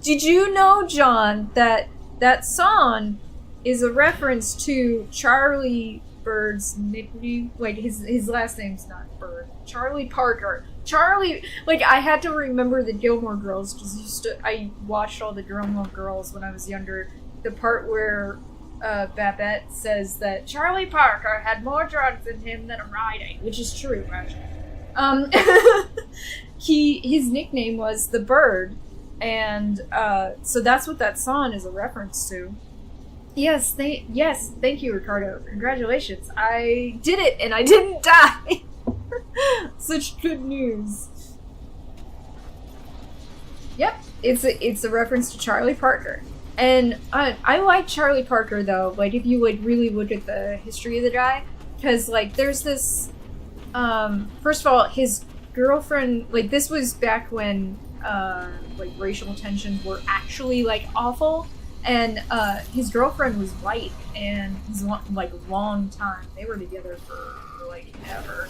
Speaker 1: Did you know, John, that that song is a reference to Charlie Bird's nickname? Like, his last name's not Bird. Charlie Parker. Charlie, like, I had to remember the Gilmore Girls because I watched all the Gilmore Girls when I was younger. The part where Babette says that Charlie Parker had more drugs in him than a riding, which is true, actually. His nickname was the Bird, and so that's what that song is a reference to. Yes, thank you, Ricardo. Congratulations, I did it, and I didn't die. Such good news. Yep, it's a reference to Charlie Parker. And I like Charlie Parker though, like if you like really look at the history of the guy, because like there's this first of all, his girlfriend, like this was back when like racial tensions were actually like awful, and his girlfriend was white, and he's like a long time. They were together for like ever.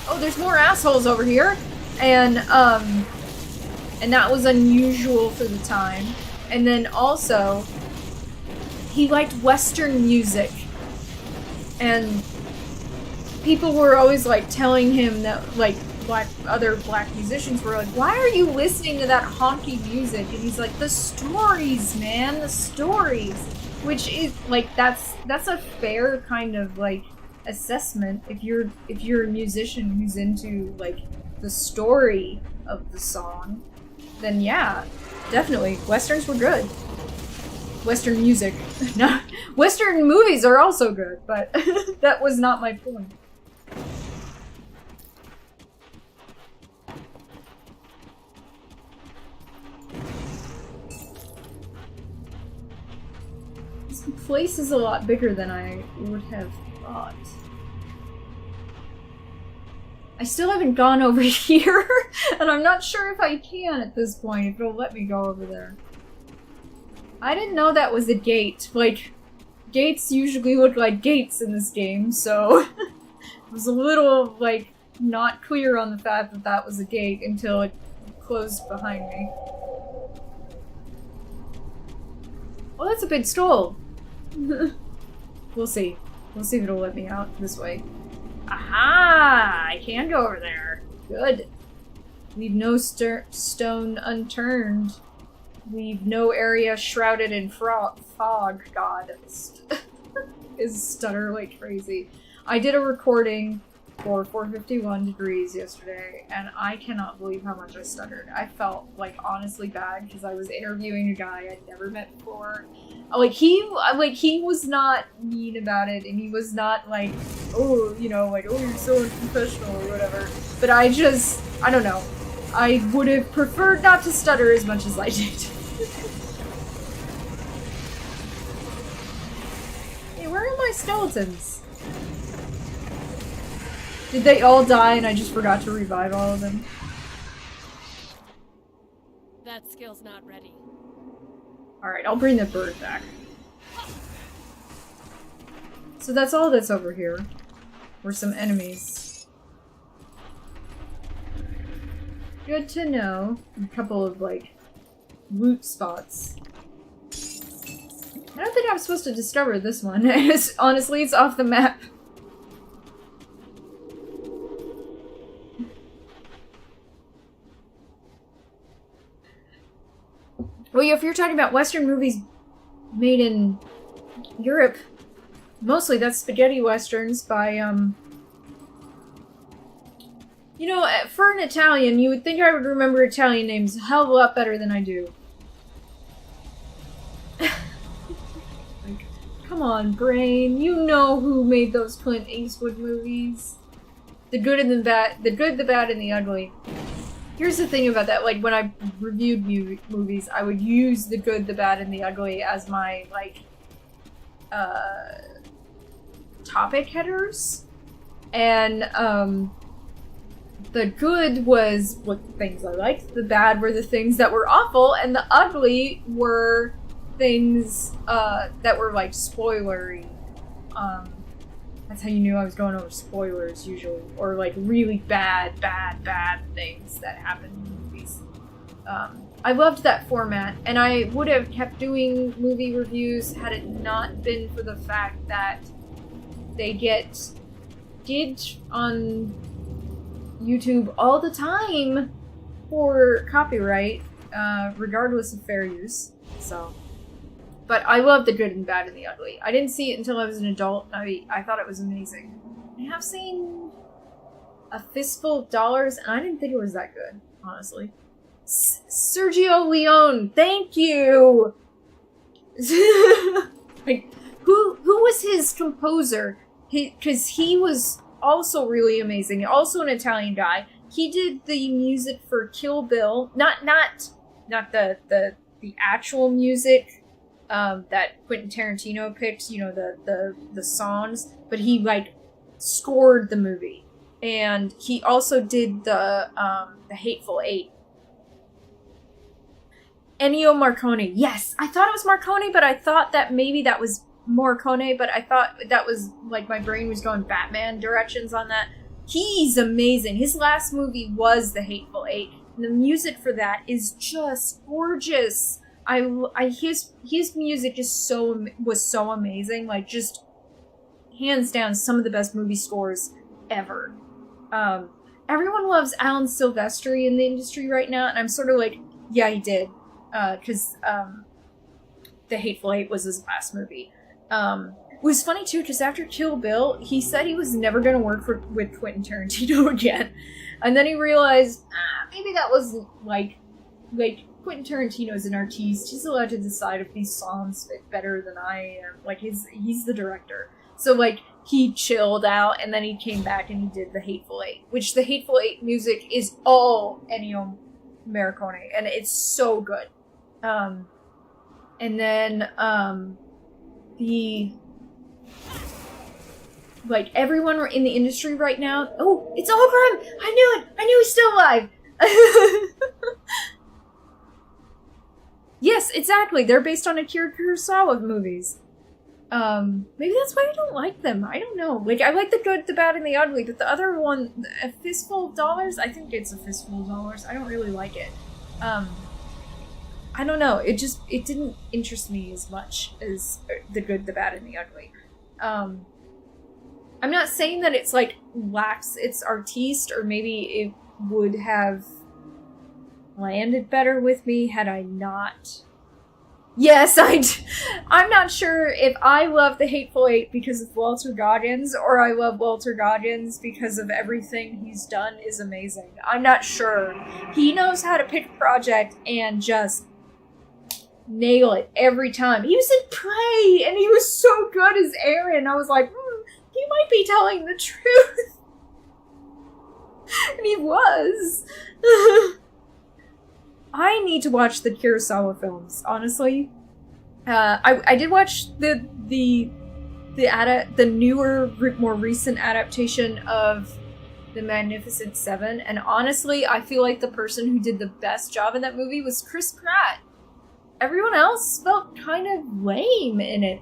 Speaker 1: Oh, there's more assholes over here, and that was unusual for the time. And then also, he liked Western music, and people were always like telling him that like other black musicians were like, why are you listening to that honky music? And he's like, the stories, man, the stories. Which is like that's a fair kind of like assessment if you're a musician who's into like the story of the song, then yeah, definitely Westerns were good. Western music. No, Western movies are also good, but that was not my point. This place is a lot bigger than I would have thought. I still haven't gone over here, and I'm not sure if I can at this point, if it'll let me go over there. I didn't know that was a gate. Like, gates usually look like gates in this game, so it was a little, like, not clear on the fact that that was a gate until it closed behind me. Oh, that's a big stall. We'll see. We'll see if it'll let me out this way. Aha! I can go over there. Good. Leave no stone unturned. Leave no area shrouded in fog. God, is stutter like crazy. I did a recording for 451 Degrees yesterday, and I cannot believe how much I stuttered. I felt like honestly bad because I was interviewing a guy I'd never met before. Like he was not mean about it, and he was not like, oh, you know, like, oh, you're so unprofessional or whatever. But I don't know. I would have preferred not to stutter as much as I did. Hey, where are my skeletons? Did they all die and I just forgot to revive all of them?
Speaker 2: That skill's not ready.
Speaker 1: Alright, I'll bring the bird back. So that's all that's over here. Were some enemies. Good to know. A couple of, like, loot spots. I don't think I'm supposed to discover this one. Honestly, it's off the map. Well, yeah, if you're talking about Western movies made in Europe, mostly that's spaghetti westerns by, You know, for an Italian, you would think I would remember Italian names a hell of a lot better than I do. Like, come on, brain. You know who made those Clint Eastwood movies. The Good and the Bad, The Good, the Bad, and the Ugly. Here's the thing about that, like, when I reviewed movies, I would use The Good, the Bad, and the Ugly as my, like, topic headers. And, the good was what things I liked, the bad were the things that were awful, and the ugly were things, that were, like, spoilery. That's how you knew I was going over spoilers, usually. Or, like, really bad things that happen in movies. I loved that format, and I would have kept doing movie reviews had it not been for the fact that they get gigged on YouTube all the time for copyright, regardless of fair use, so... But I love The Good and Bad and the Ugly. I didn't see it until I was an adult. I thought it was amazing. I have seen A Fistful of Dollars, and I didn't think it was that good, honestly. Sergio Leone, thank you! Like, who was his composer? Because he was also really amazing. Also an Italian guy. He did the music for Kill Bill. Not the actual music that Quentin Tarantino picked, you know, the songs, but he, like, scored the movie. And he also did the Hateful Eight. Ennio Morricone. Yes, I thought it was Morricone, but I thought that maybe that was Morricone, but I thought that was, like, my brain was going Batman directions on that. He's amazing. His last movie was The Hateful Eight, and the music for that is just gorgeous. His music was so amazing, like, just hands down some of the best movie scores ever. Everyone loves Alan Silvestri in the industry right now, and I'm sort of like, yeah, he did, because The Hateful Eight was his last movie. It was funny too, because after Kill Bill, he said he was never going to work with Quentin Tarantino again, and then he realized maybe that wasn't like Quentin Tarantino's an artiste. He's allowed to decide if these songs fit better than I am. Like, he's the director. So, like, he chilled out, and then he came back and he did The Hateful Eight, which The Hateful Eight music is all Ennio Morricone, and it's so good. And then, like, everyone in the industry right now... Oh, it's Holgrim! I knew it! I knew he's still alive! Yes, exactly. They're based on Akira Kurosawa movies. Maybe that's why I don't like them. I don't know. Like, I like The Good, the Bad, and the Ugly, but the other one, A Fistful of Dollars? I think it's A Fistful of Dollars. I don't really like it. I don't know. It didn't interest me as much as The Good, the Bad, and the Ugly. I'm not saying that it's, like, lacks its artiste, or maybe it would have landed better with me had I not... Yes, I'm not sure if I love The Hateful Eight because of Walter Goggins, or I love Walter Goggins because of everything he's done is amazing. I'm not sure. He knows how to pick a project and just nail it every time. He was in Prey, and he was so good as Aaron. I was like, he might be telling the truth. And he was. I need to watch the Kurosawa films, honestly. I did watch the newer, more recent adaptation of The Magnificent Seven, and honestly, I feel like the person who did the best job in that movie was Chris Pratt. Everyone else felt kind of lame in it.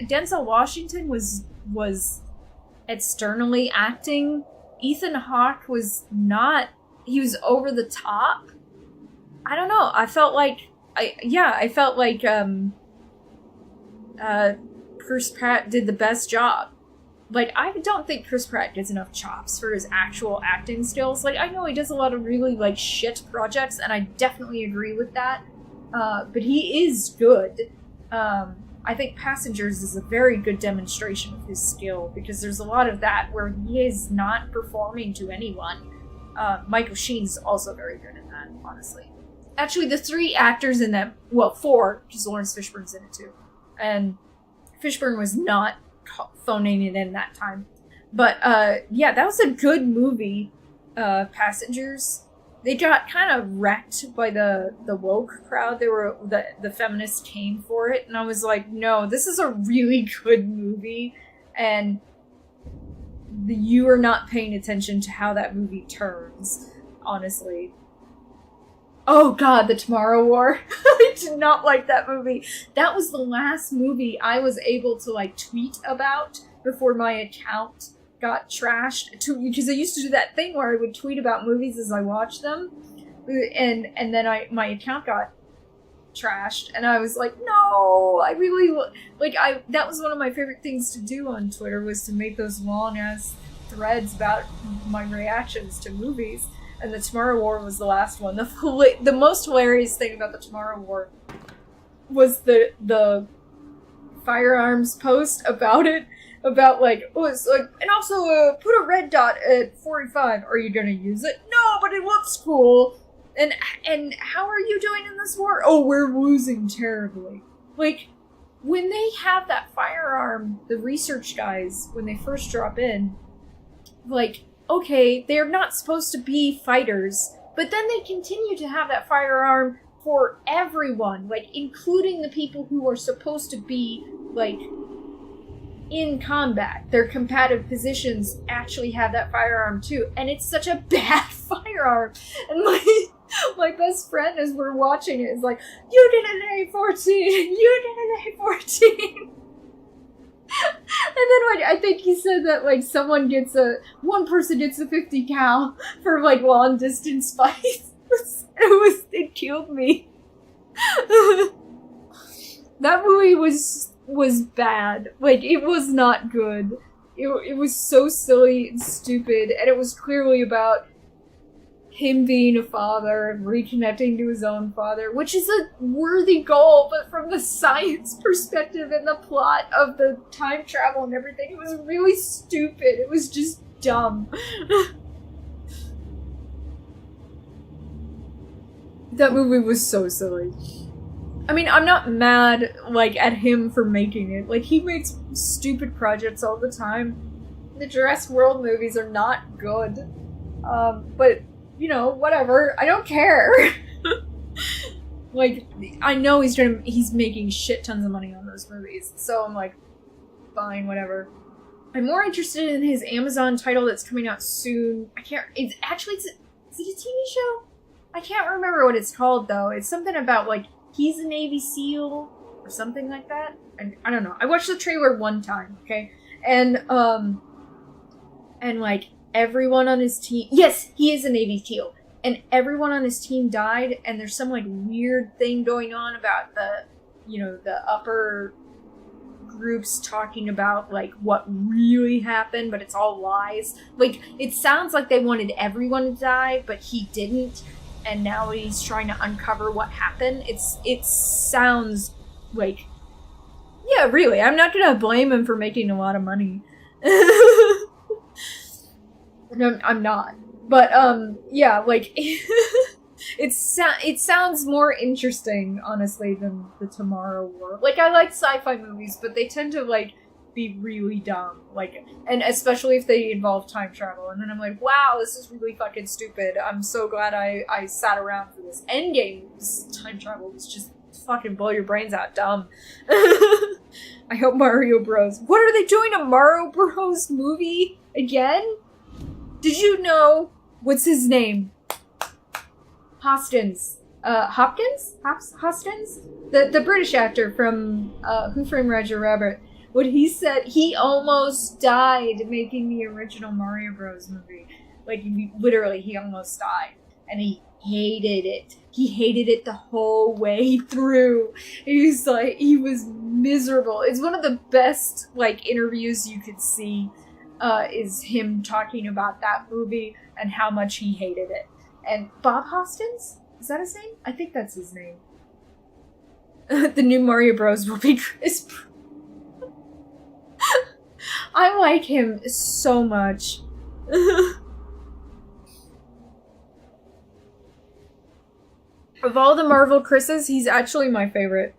Speaker 1: Denzel Washington was externally acting. Ethan Hawke was not. He was over the top. I don't know. I felt like Chris Pratt did the best job. Like, I don't think Chris Pratt gets enough chops for his actual acting skills. Like, I know he does a lot of really, like, shit projects, and I definitely agree with that. But he is good. I think Passengers is a very good demonstration of his skill, because there's a lot of that where he is not performing to anyone. Michael Sheen's also very good in that, honestly. Actually, the 3 actors in that, well, 4, because Lawrence Fishburne's in it too. And Fishburne was not phoning it in that time. But, yeah, that was a good movie, Passengers. They got kind of wrecked by the woke crowd. The feminists came for it, and I was like, no, this is a really good movie, and you are not paying attention to how that movie turns, honestly. Oh god, The Tomorrow War. I did not like that movie. That was the last movie I was able to, like, tweet about before my account got trashed, because I used to do that thing where I would tweet about movies as I watched them, and then my account got trashed, and I was like, no, I really, like, that was one of my favorite things to do on Twitter, was to make those long ass threads about my reactions to movies, and The Tomorrow War was the last one. The most hilarious thing about The Tomorrow War was the firearms post about it, about, like, oh, it's like, and also, put a red dot at 45. Are you gonna use it? No, but it looks cool. And how are you doing in this war? Oh, we're losing terribly. Like, when they have that firearm, the research guys, when they first drop in, like, okay, they're not supposed to be fighters, but then they continue to have that firearm for everyone, like, including the people who are supposed to be, like, in combat. Their combative positions actually have that firearm too, and it's such a bad firearm. And my best friend, as we're watching it, is like, you did an A14! You did an A14! And then I think he said that, like, one person gets a 50 cal for, like, long distance fights. It killed me. That movie was bad. Like, it was not good. It was so silly and stupid, and it was clearly about him being a father and reconnecting to his own father, which is a worthy goal, but from the science perspective and the plot of the time travel and everything, it was really stupid. It was just dumb. That movie was so silly. I mean, I'm not mad, like, at him for making it. Like, he makes stupid projects all the time. The Jurassic World movies are not good. But, you know, whatever. I don't care. Like, I know he's making shit tons of money on those movies. So I'm like, fine, whatever. I'm more interested in his Amazon title that's coming out soon. Is it a TV show? I can't remember what it's called, though. It's something about, like, he's a Navy SEAL or something like that. I don't know. I watched the trailer one time, okay? And like, everyone on his team... Yes, he is a Navy SEAL. And everyone on his team died, and there's some, like, weird thing going on about the upper groups talking about, like, what really happened, but it's all lies. Like, it sounds like they wanted everyone to die, but he didn't. And now he's trying to uncover what happened. It sounds like... Yeah, really, I'm not gonna blame him for making a lot of money. No, I'm not. But, yeah, like... it sounds more interesting, honestly, than The Tomorrow War. Like, I like sci-fi movies, but they tend to, like, be really dumb, like, and especially if they involve time travel, and then I'm like, wow, this is really fucking stupid. I'm so glad I sat around for this. Endgame's time travel was just fucking blow your brains out dumb. I hope Mario Bros. What are they doing, a Mario Bros movie again? Did you know, what's his name? Hopkins? Hopkins? The British actor from Who Framed Roger Rabbit. What he said, he almost died making the original Mario Bros. Movie. Like, literally, he almost died. And he hated it. He hated it the whole way through. He was miserable. It's one of the best, like, interviews you could see, is him talking about that movie and how much he hated it. And Bob Hoskins? Is that his name? I think that's his name. The new Mario Bros. Will be Chris. I like him so much. Of all the Marvel Chris's, he's actually my favorite.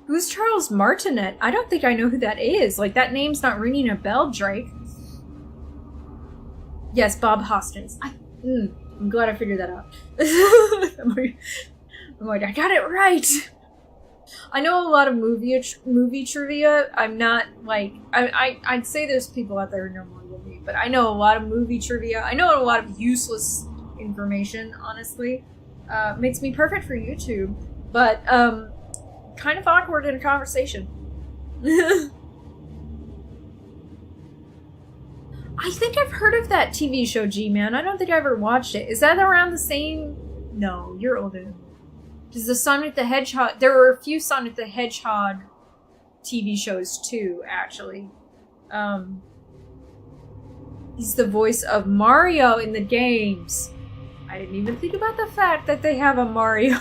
Speaker 1: Who's Charles Martinet? I don't think I know who that is. Like, that name's not ringing a bell, Drake. Yes, Bob Hoskins. I'm glad I figured that out. I'm like, I got it right! I know a lot of movie trivia. I'm not, like... I'd say there's people out there who know more than me, but I know a lot of movie trivia. I know a lot of useless information, honestly. Makes me perfect for YouTube, but, kind of awkward in a conversation. I think I've heard of that TV show, G-Man. I don't think I ever watched it. Is that around the same... No, you're older than me. Does the Sonic the Hedgehog... There were a few Sonic the Hedgehog TV shows, too, actually. He's the voice of Mario in the games. I didn't even think about the fact that they have a Mario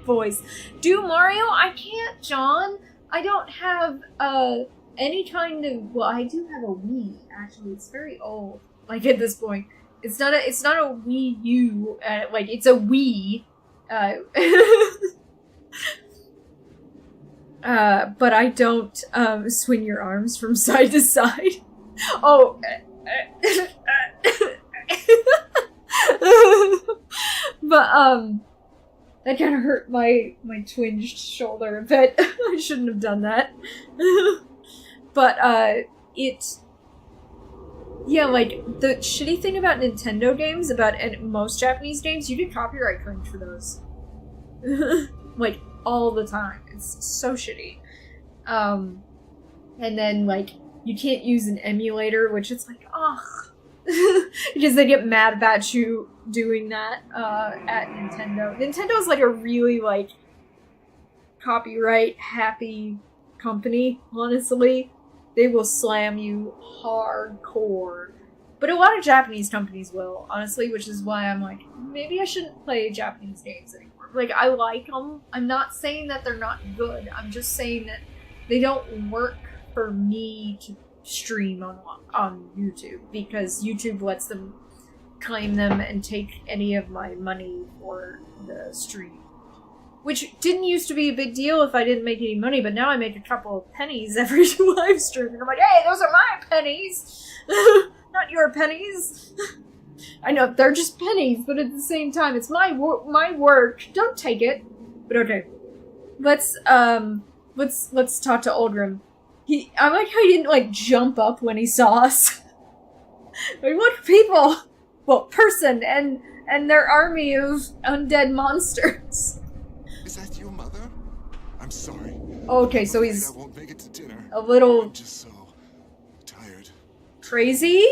Speaker 1: voice. Do Mario? I can't, John. I don't have any kind of... Well, I do have a Wii, actually. It's very old. Like, at this point. It's not a Wii U. Like, it's a Wii. But I don't swing your arms from side to side. Oh. But that kind of hurt my twinged shoulder a bit. I shouldn't have done that. But yeah, like, the shitty thing about Nintendo games, and most Japanese games, you get copyright claimed for those. Like, all the time. It's so shitty. And then, like, you can't use an emulator, which is like, ugh. Because they get mad about you doing that, at Nintendo. Nintendo's, like, a really, like, copyright-happy company, honestly. They will slam you hardcore. But a lot of Japanese companies will, honestly, which is why I'm like, maybe I shouldn't play Japanese games anymore. Like, I like them. I'm not saying that they're not good. I'm just saying that they don't work for me to stream on YouTube, because YouTube lets them claim them and take any of my money for the stream. Which didn't used to be a big deal if I didn't make any money, but now I make a couple of pennies every live stream, and I'm like, hey, those are my pennies! Not your pennies! I know, they're just pennies, but at the same time, it's my work. Don't take it. But okay. Let's talk to Oldgrim. I like how he didn't, like, jump up when he saw us. Like, look, people! Well, person, and their army of undead monsters.
Speaker 3: Is that your mother? I'm sorry.
Speaker 1: Okay, so he's
Speaker 3: I won't make it to dinner.
Speaker 1: a little
Speaker 3: I'm just so tired.
Speaker 1: crazy?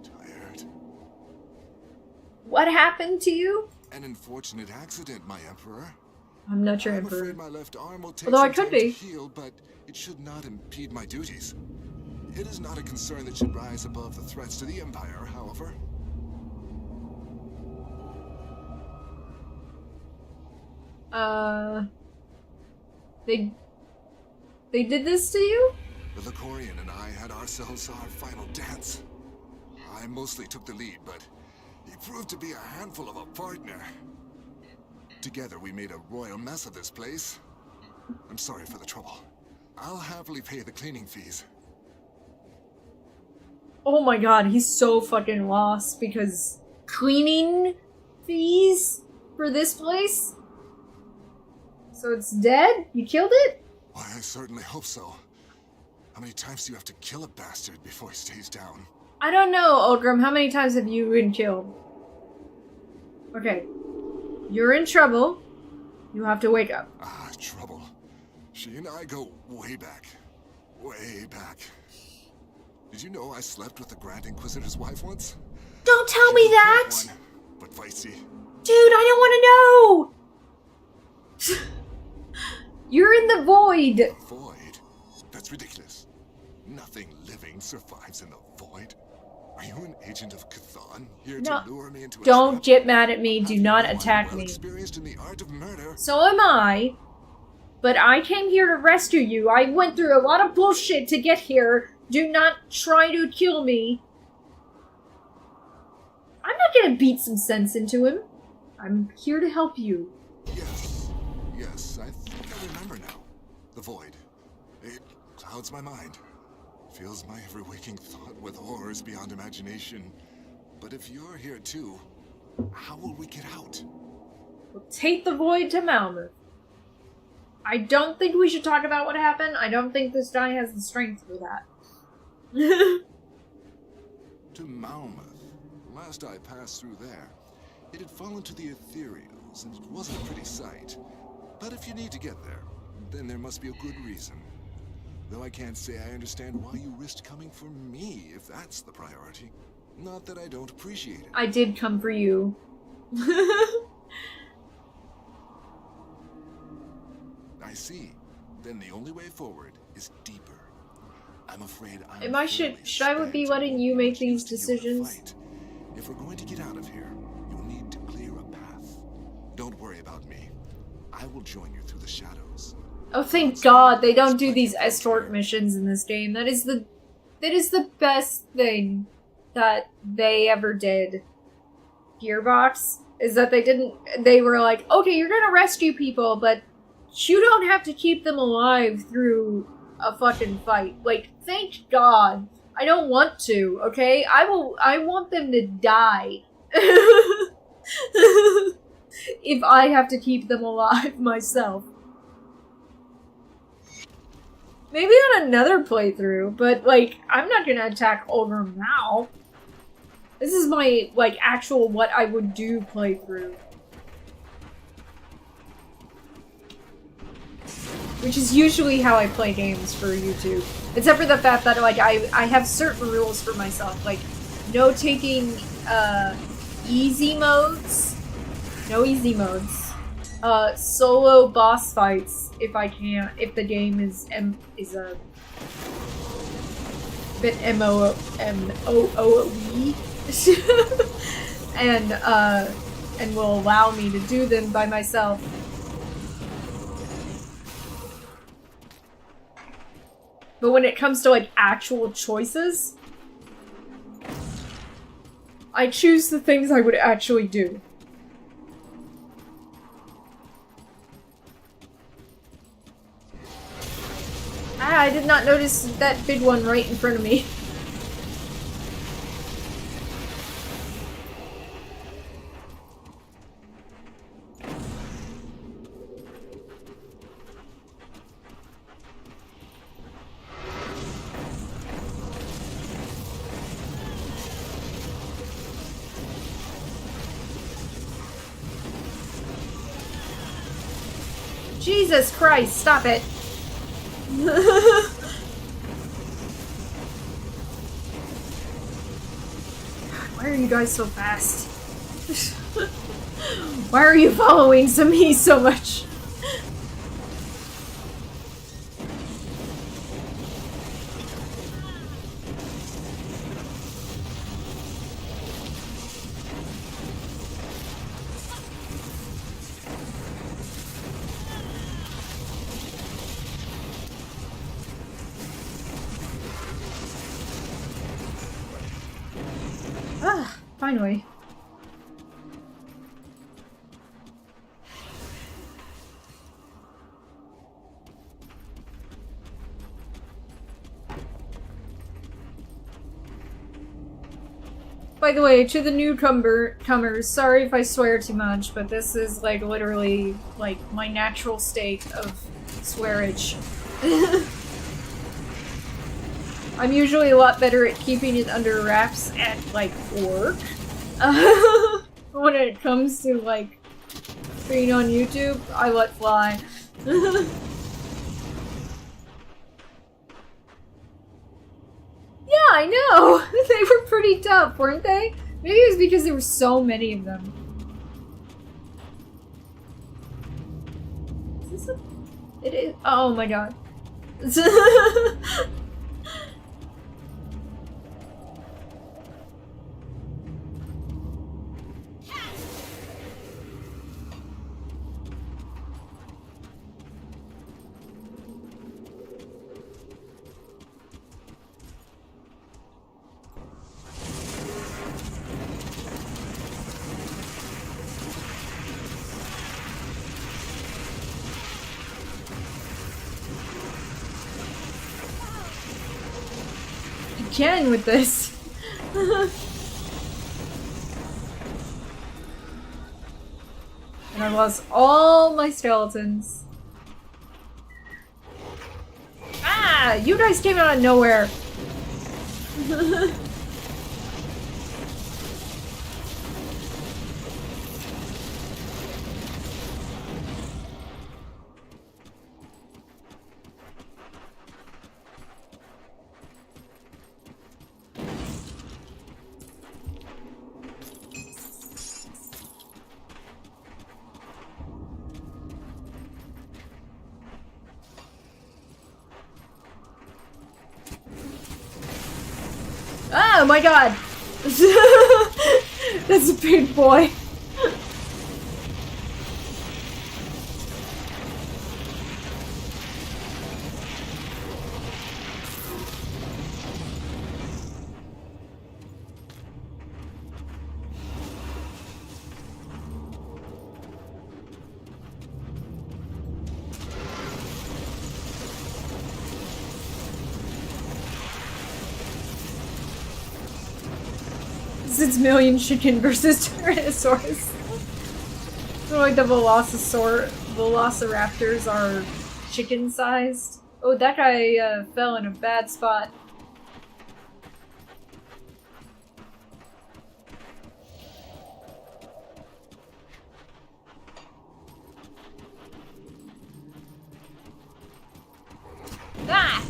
Speaker 3: Tired.
Speaker 1: What happened to you?
Speaker 3: An unfortunate accident, my emperor.
Speaker 1: I'm not your
Speaker 3: I'm
Speaker 1: emperor.
Speaker 3: afraid my left arm will take
Speaker 1: Although I
Speaker 3: some
Speaker 1: could
Speaker 3: time
Speaker 1: be.
Speaker 3: to heal, but it should not impede my duties. It is not a concern that should rise above the threats to the Empire, however.
Speaker 1: They did this to you?
Speaker 3: The Lycorian and I had ourselves our final dance. I mostly took the lead, but he proved to be a handful of a partner. Together we made a royal mess of this place. I'm sorry for the trouble. I'll happily pay the cleaning fees.
Speaker 1: Oh my god, he's so fucking lost because cleaning fees for this place? So it's dead? You killed it?
Speaker 3: Why, I certainly hope so. How many times do you have to kill a bastard before he stays down?
Speaker 1: I don't know, Oldgrim. How many times have you been killed? Okay. You're in trouble. You have to wake up.
Speaker 3: Ah, trouble. She and I go way back. Way back. Did you know I slept with the Grand Inquisitor's wife once?
Speaker 1: Don't tell me that!
Speaker 3: One, but feisty.
Speaker 1: Dude, I don't want to know! You're in the void!
Speaker 3: The void? That's ridiculous. Nothing living survives in the void. Are you an agent of Cthon here
Speaker 1: No.
Speaker 3: to lure me into a
Speaker 1: Don't
Speaker 3: trap?
Speaker 1: get mad at me. Do not
Speaker 3: I'm
Speaker 1: attack
Speaker 3: well
Speaker 1: me.
Speaker 3: experienced in the art of murder.
Speaker 1: So am I. But I came here to rescue you. I went through a lot of bullshit to get here. Do not try to kill me. I'm not gonna beat some sense into him. I'm here to help you.
Speaker 3: Yes, I think I remember now. The void. It clouds my mind. Fills my every waking thought with horrors beyond imagination. But if you're here too, how will we get out?
Speaker 1: We'll take the void to Malmuth. I don't think we should talk about what happened. I don't think this guy has the strength for that.
Speaker 3: To Malmuth. Last I passed through there, it had fallen to the ethereals, and it wasn't a pretty sight. But if you need to get there, then there must be a good reason. Though I can't say I understand why you risked coming for me, if that's the priority. Not that I don't appreciate it.
Speaker 1: I did come for you.
Speaker 3: I see. Then the only way forward is deeper. I'm afraid I'm
Speaker 1: Am I should I would be letting you make these decisions?
Speaker 3: If we're going to get out of here, you'll need to clear a path. Don't worry about me. I will join you through the shadows.
Speaker 1: Oh, thank God they don't do these escort missions in this game. That is the best thing that they ever did. Gearbox is that they were like, okay, you're gonna rescue people, but you don't have to keep them alive through a fucking fight. Like, thank God. I don't want to, okay? I want them to die. If I have to keep them alive myself. Maybe on another playthrough, but, like, I'm not gonna attack Ulgrim now. This is my, like, actual what I would do playthrough. Which is usually how I play games for YouTube. Except for the fact that, like, I have certain rules for myself. Like, no taking, easy modes. No easy modes. Solo boss fights, if I can, if the game is a bit MOOE. And will allow me to do them by myself. But when it comes to, like, actual choices, I choose the things I would actually do. Ah, I did not notice that big one right in front of me. Jesus Christ, stop it. Why are you guys so fast? Why are you following me so much? Ah, finally. By the way, to the newcomers, sorry if I swear too much, but this is, like, literally, like, my natural state of swearage. I'm usually a lot better at keeping it under wraps at, like, work. When it comes to, like, being on YouTube, I let fly. Yeah, I know! They were pretty tough, weren't they? Maybe it was because there were so many of them. Is this a... It is... Oh my god. Again with this. And I lost all my skeletons. Ah! You guys came out of nowhere. Oh my god! That's a big boy. It's Million Chicken versus Tyrannosaurus. So like the Velociraptors are chicken-sized. Oh, that guy fell in a bad spot. Ah!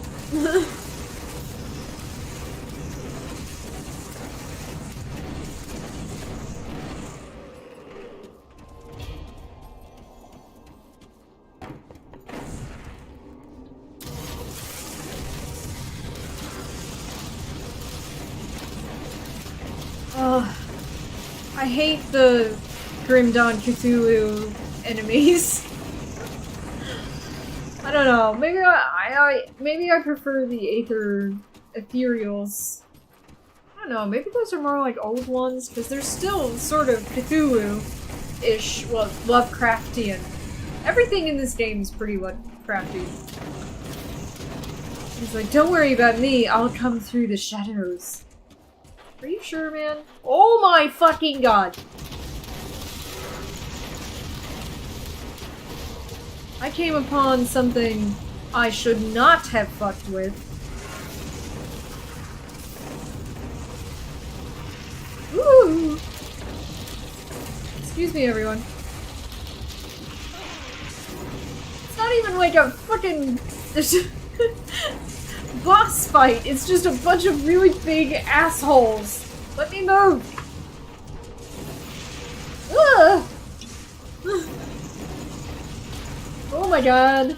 Speaker 1: I hate the Grim Dawn Cthulhu enemies. I don't know. Maybe maybe I prefer the ethereals. I don't know. Maybe those are more like old ones because they're still sort of Cthulhu-ish. Well, Lovecraftian. Everything in this game is pretty Lovecrafty. He's like, don't worry about me. I'll come through the shadows. Are you sure, man? Oh my fucking god! I came upon something I should not have fucked with. Ooh! Excuse me, everyone. It's not even like a fucking boss fight. It's just a bunch of really big assholes. Let me move. Ugh. Oh my god.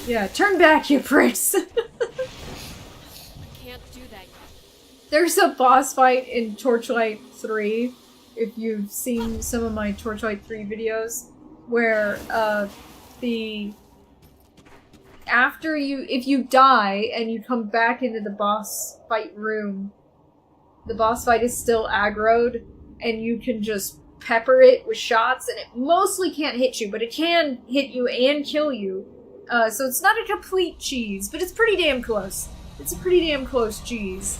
Speaker 1: Yeah, turn back, you pricks.
Speaker 2: Can't do that yet.
Speaker 1: There's a boss fight in Torchlight 3, if you've seen some of my Torchlight 3 videos, where if you die and you come back into the boss fight room, the boss fight is still aggroed, and you can just pepper it with shots, and it mostly can't hit you, but it can hit you and kill you. So it's not a complete cheese, but it's pretty damn close. It's a pretty damn close cheese.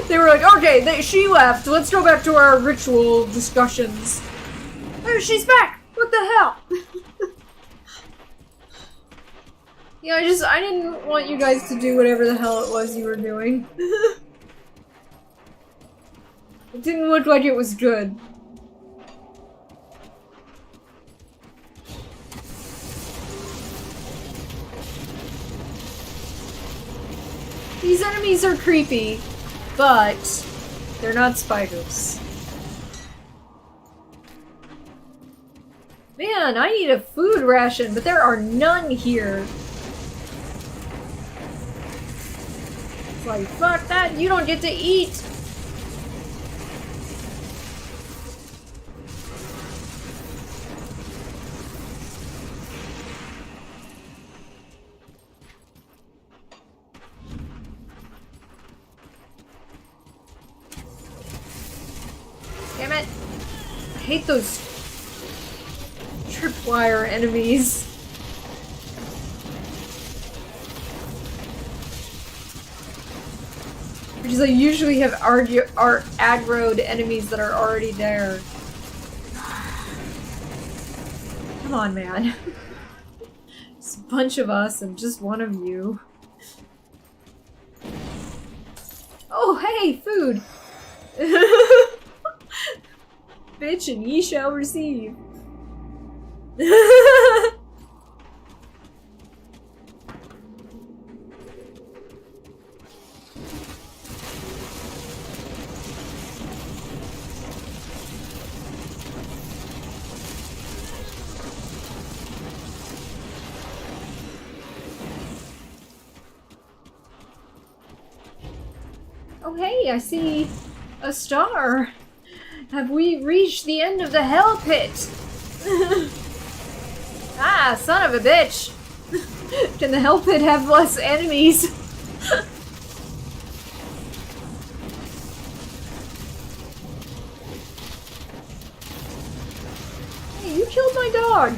Speaker 1: They were like, okay, she left. Let's go back to our ritual discussions. Oh, she's back! What the hell? Yeah, I didn't want you guys to do whatever the hell it was you were doing. It didn't look like it was good. These enemies are creepy, but they're not spiders. Man, I need a food ration, but there are none here. It's like, fuck that, you don't get to eat! Damn it! I hate those tripwire enemies. Because I usually have aggroed enemies that are already there. Come on, man. It's a bunch of us and just one of you. Oh, hey, food! Bitch, and ye shall receive. Oh hey, I see a star. Have we reached the end of the hell pit? Ah, son of a bitch! Can the hell pit have less enemies? Hey, you killed my dog!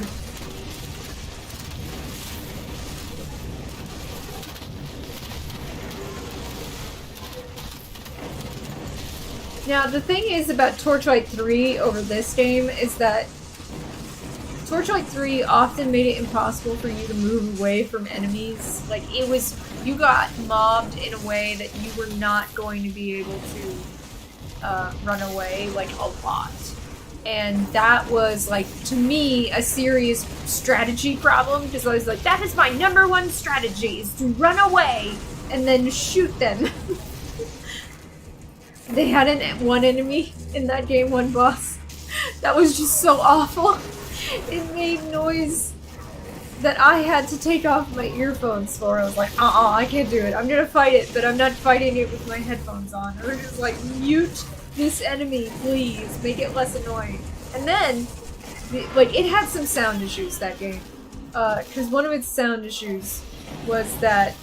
Speaker 1: Now, the thing is about Torchlight 3 over this game is that Torchlight 3 often made it impossible for you to move away from enemies. Like, it was, you got mobbed in a way that you were not going to be able to run away, like, a lot. And that was, like, to me, a serious strategy problem, because I was like, that is my #1 strategy, is to run away and then shoot them. They had one enemy in that game, one boss. That was just so awful. It made noise that I had to take off my earphones for. I was like, I can't do it. I'm gonna fight it, but I'm not fighting it with my headphones on. I was just like, mute this enemy, please. Make it less annoying. And then, like, it had some sound issues, that game. Because one of its sound issues was that,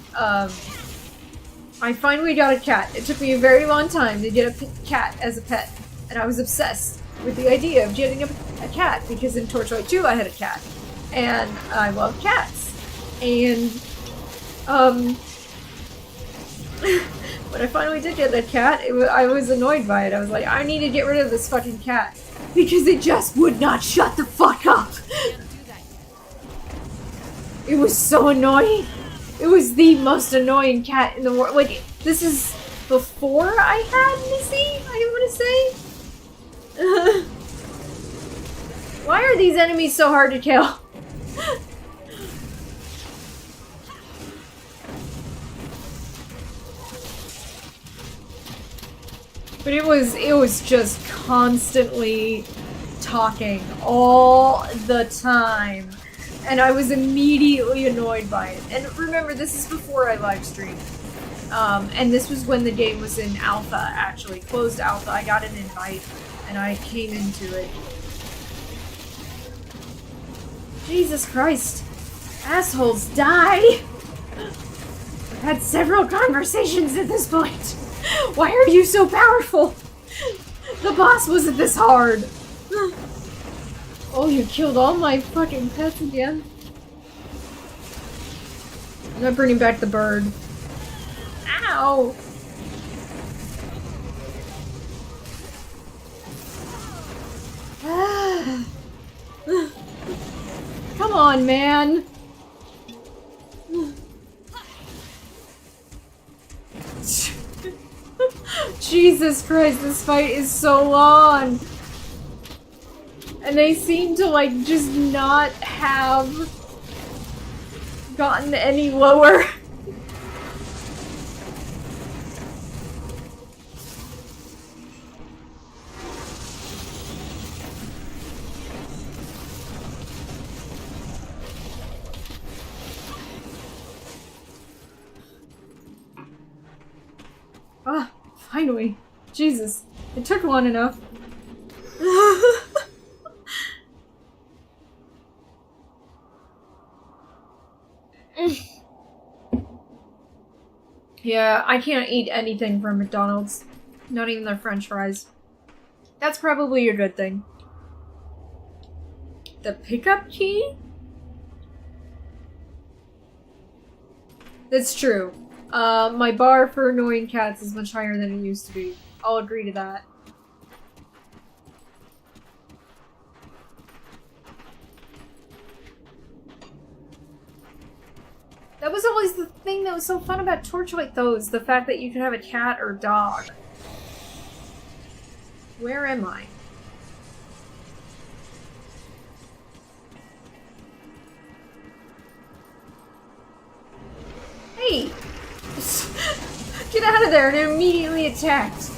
Speaker 1: I finally got a cat. It took me a very long time to get a cat as a pet, and I was obsessed with the idea of getting a cat, because in Torchlight 2 I had a cat, and I love cats. And, when I finally did get that cat, I was annoyed by it. I was like, I need to get rid of this fucking cat, because it just would not shut the fuck up! It was so annoying! It was the most annoying cat in the world. Like, this is before I had Missy, I want to say. Why are these enemies so hard to kill? But it was just constantly talking all the time. And I was immediately annoyed by it. And remember, this is before I live streamed. And this was when the game was in alpha, actually. Closed alpha. I got an invite, and I came into it. Jesus Christ. Assholes, die! I've had several conversations at this point. Why are you so powerful? The boss wasn't this hard. Oh, you killed all my fucking pets again. I'm not bringing back the bird. Ow! Come on, man! Jesus Christ, this fight is so long! And they seem to, like, just not have gotten any lower. Ah, finally. Jesus, it took long enough. Yeah, I can't eat anything from McDonald's. Not even their french fries. That's probably a good thing. The pickup key? That's true. My bar for annoying cats is much higher than it used to be. I'll agree to that. That was always the thing that was so fun about Torchlight, though, is the fact that you could have a cat or dog. Where am I? Hey! Get out of there and immediately attacked.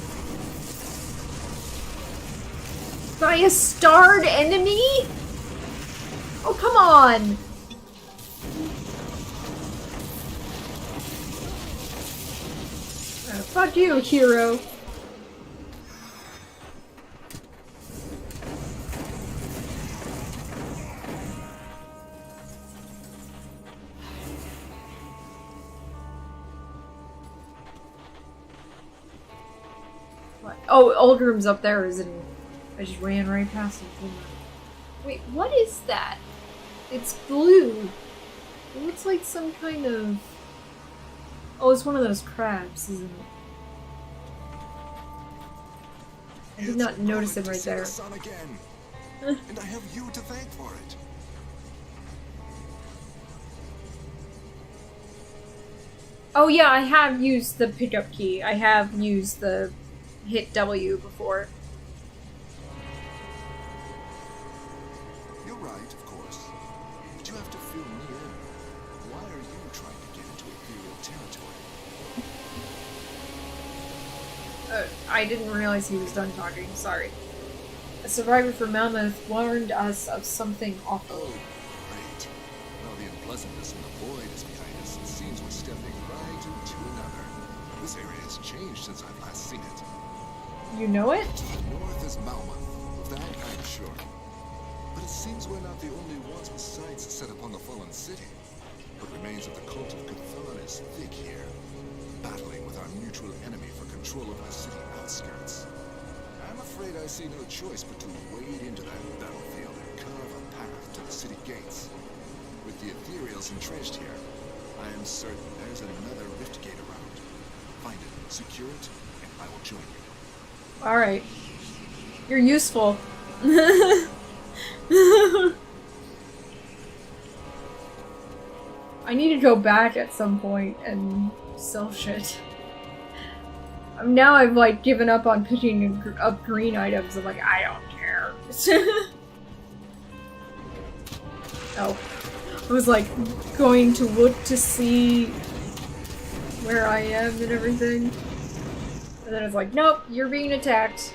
Speaker 1: By a starred enemy? Oh, come on! Fuck you, hero. What? Oh, old room's up there, isn't it? I just ran right past it. Wait, what is that? It's blue. It looks like some kind of... Oh, it's one of those crabs, isn't it? I did not notice it right there.
Speaker 3: And I have you to thank for it.
Speaker 1: Oh yeah, I have used the pickup key. I have used the hit W before.
Speaker 3: You're right, of course. But you have to feel near. Why are you trying to get into Imperial territory?
Speaker 1: I didn't realize he was done talking, sorry. A survivor from Mammoth warned us of something awful.
Speaker 3: Oh, great. Well, the unpleasantness and the void is behind us. It seems we're stepping right into another. This area has changed since I've last seen it.
Speaker 1: You know it?
Speaker 3: North is Malmoth. Of that I'm sure. But it seems we're not the only ones with sights set upon the fallen city. What remains of the cult of Cthulhu is thick here, battling with our mutual enemy for control of the city outskirts. I'm afraid I see no choice but to wade into that battlefield and carve a path to the city gates. With the Ethereals entrenched here, I am certain there's another rift gate around. Find it, secure it, and I will join you.
Speaker 1: Alright. You're useful. I need to go back at some point and sell shit. Now I've like given up on picking up green items. I'm like, I don't care. Oh. I was like going to look to see where I am and everything. And then it's like, nope, you're being attacked.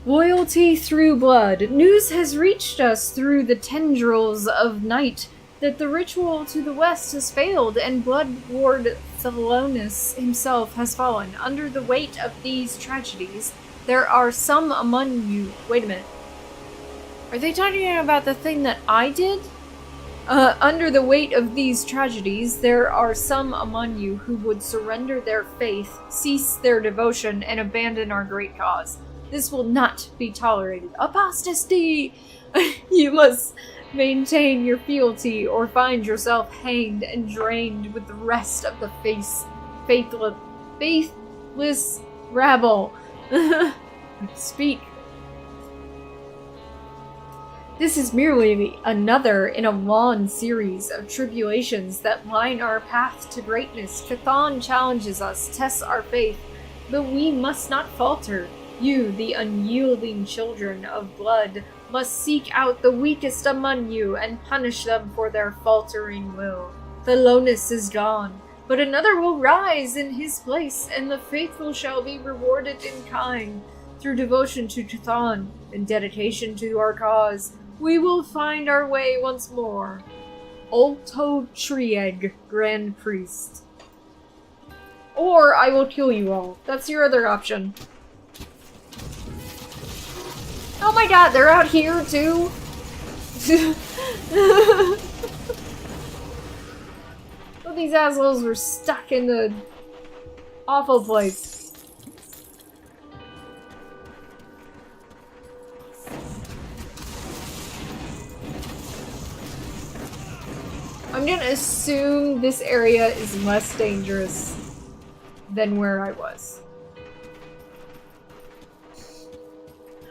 Speaker 1: Loyalty through blood. News has reached us through the tendrils of night that the ritual to the west has failed and Blood Lord Thelonus himself has fallen. Under the weight of these tragedies, there are some among you... Wait a minute. Are they talking about the thing that I did? Under the weight of these tragedies, there are some among you who would surrender their faith, cease their devotion, and abandon our great cause. This will not be tolerated. Apostasy! You must maintain your fealty or find yourself hanged and drained with the rest of the faithless rabble. Speak. This is merely another in a long series of tribulations that line our path to greatness. Chthon challenges us, tests our faith, but we must not falter. You, the unyielding children of blood, must seek out the weakest among you and punish them for their faltering will. Thelonus is gone, but another will rise in his place, and the faithful shall be rewarded in kind. Through devotion to Chthon and dedication to our cause, we will find our way once more. Ulto Trieg, Grand Priest. Or I will kill you all. That's your other option. Oh my god, they're out here too? Well, these assholes were stuck in the awful place. I'm gonna assume this area is less dangerous than where I was.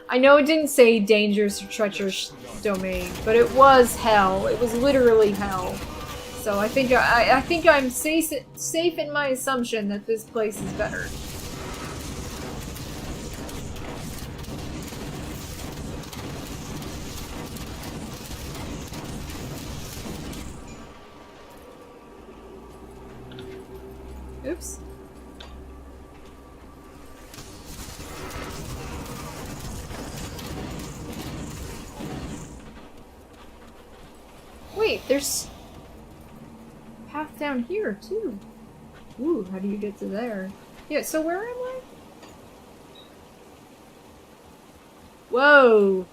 Speaker 1: I know it didn't say dangerous or treacherous domain, but it was hell. It was literally hell. So I think I'm safe in my assumption that this place is better. Oops. Wait, there's a path down here too. Ooh, how do you get to there? Yeah, so where am I? Whoa!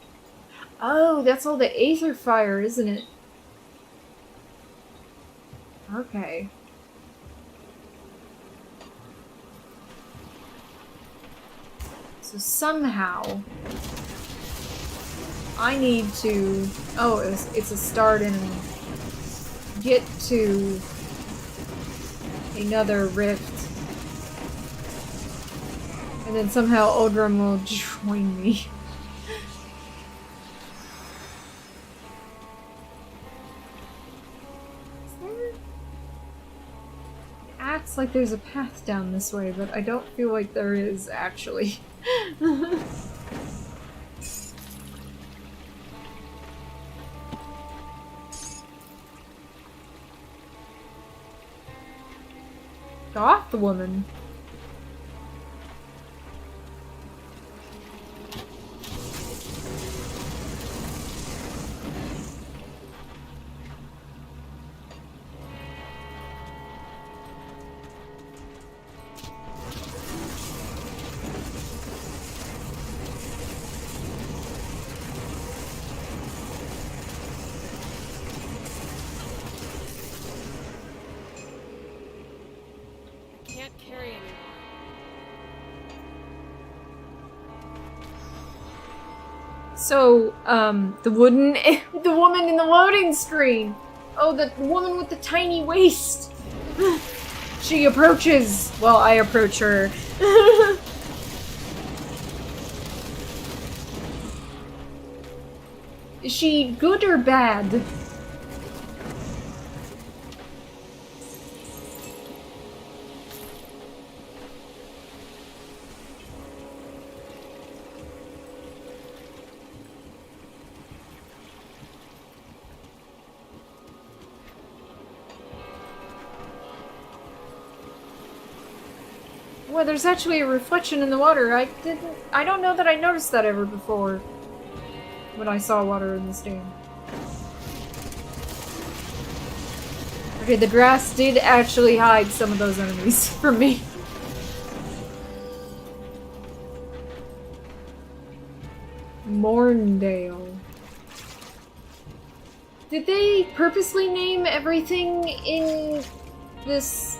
Speaker 1: Oh, that's all the aether fire, isn't it? Okay. So somehow I need to... Oh, it's a start and get to another rift. And then somehow Odrum will join me. Is there... It acts like there's a path down this way, but I don't feel like there is, actually. Goth woman.
Speaker 2: Can't carry anymore.
Speaker 1: So, the woman in the loading screen. Oh, the woman with the tiny waist. She approaches. Well, I approach her. Is she good or bad? Well, there's actually a reflection in the water. I don't know that I noticed that ever before when I saw water in this game. Okay, the grass did actually hide some of those enemies from me. Morndale. Did they purposely name everything in this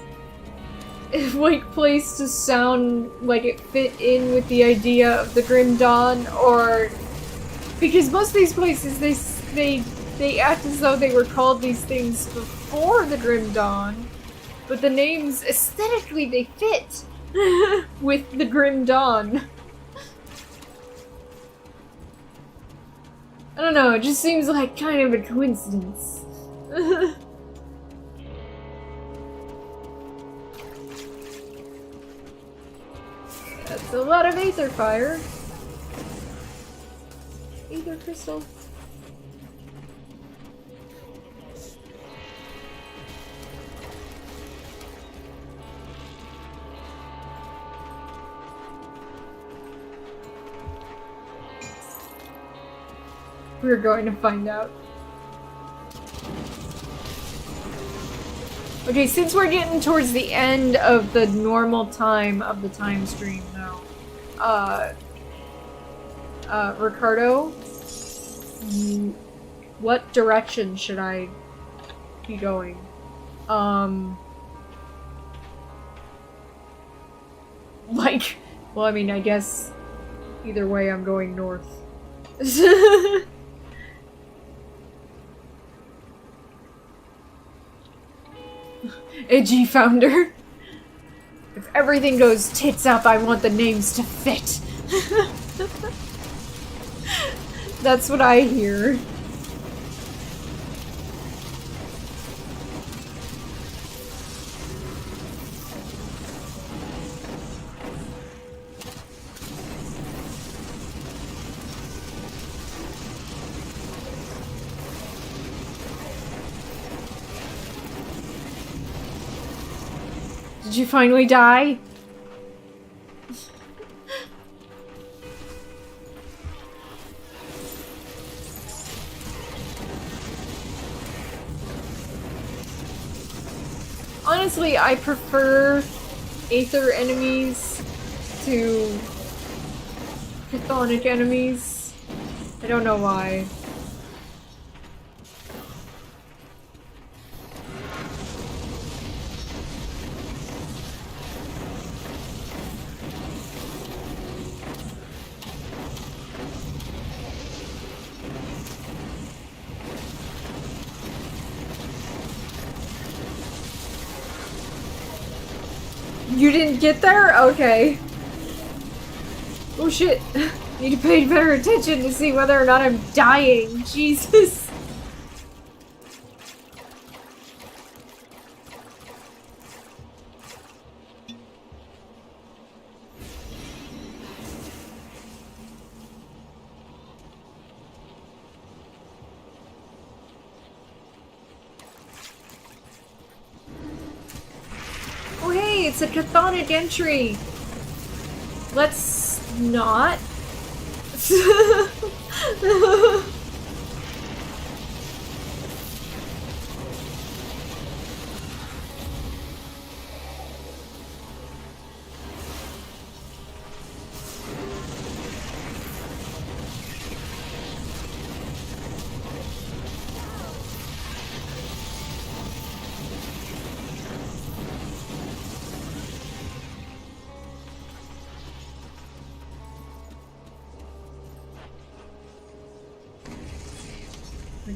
Speaker 1: like place to sound like it fit in with the idea of the Grim Dawn, or because most of these places they act as though they were called these things before the Grim Dawn, but the names aesthetically they fit with the Grim Dawn. I don't know, it just seems like kind of a coincidence. That's a lot of aether fire. Aether crystal. We're going to find out. Okay, since we're getting towards the end of the normal time of the time stream now, Ricardo, what direction should I be going? Like, well, I mean, I guess either way I'm going north. Edgy founder. If everything goes tits up, I want the names to fit. That's what I hear. Did you finally die? Honestly, I prefer Aether enemies to Chthonic enemies. I don't know why. You didn't get there? Okay. Oh shit. Need to pay better attention to see whether or not I'm dying. Jesus. It's a chthonic entry. Let's not.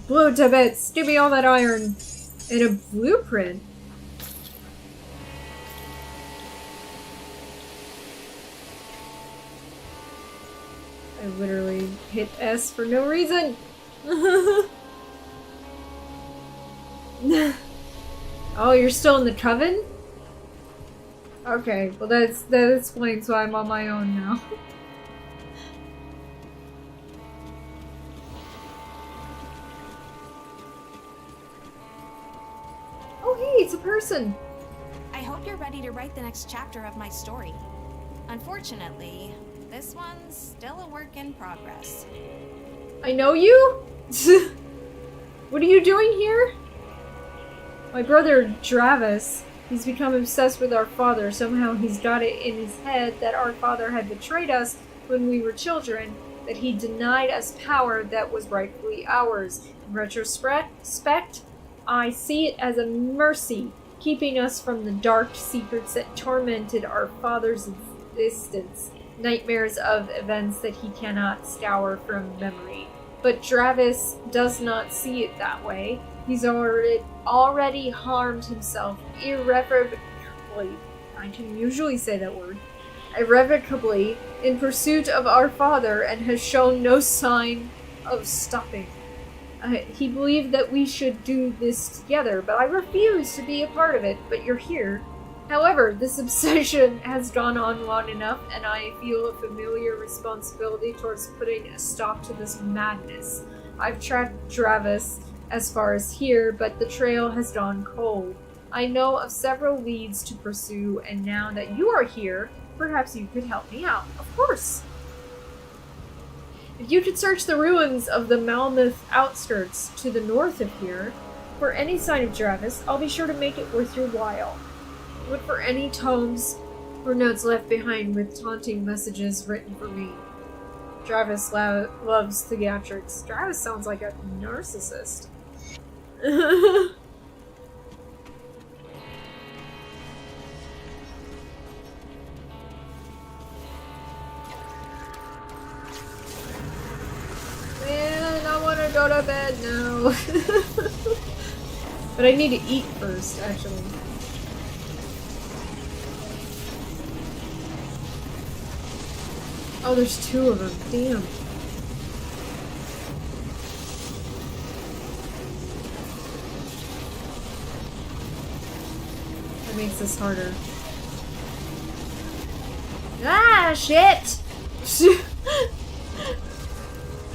Speaker 1: Blow to bits! Give me all that iron! And a blueprint? I literally hit S for no reason! Oh, you're still in the coven? Okay, well that explains why I'm on my own now. It's a person.
Speaker 4: I hope you're ready to write the next chapter of my story. Unfortunately, this one's still a work in progress.
Speaker 1: I know you? What are you doing here? My brother, Travis, he's become obsessed with our father. Somehow he's got it in his head that our father had betrayed us when we were children, that he denied us power that was rightfully ours. In retrospect, I see it as a mercy, keeping us from the dark secrets that tormented our father's existence, nightmares of events that he cannot scour from memory. But Travis does not see it that way. He's already harmed himself irrevocably. I can usually say that word. Irrevocably in pursuit of our father, and has shown no sign Oh, stop it. He believed that we should do this together, but I refuse to be a part of it, but you're here. However, this obsession has gone on long enough, and I feel a familiar responsibility towards putting a stop to this madness. I've tracked Travis as far as here, but the trail has gone cold. I know of several leads to pursue, and now that you are here, perhaps you could help me out. Of course! If you could search the ruins of the Malmouth outskirts to the north of here for any sign of Travis, I'll be sure to make it worth your while. Look for any tomes or notes left behind with taunting messages written for me. Travis loves theatrics. Travis sounds like a narcissist. Man, I want to go to bed now. But I need to eat first, actually. Oh, there's two of them. Damn. That makes this harder. Ah, shit!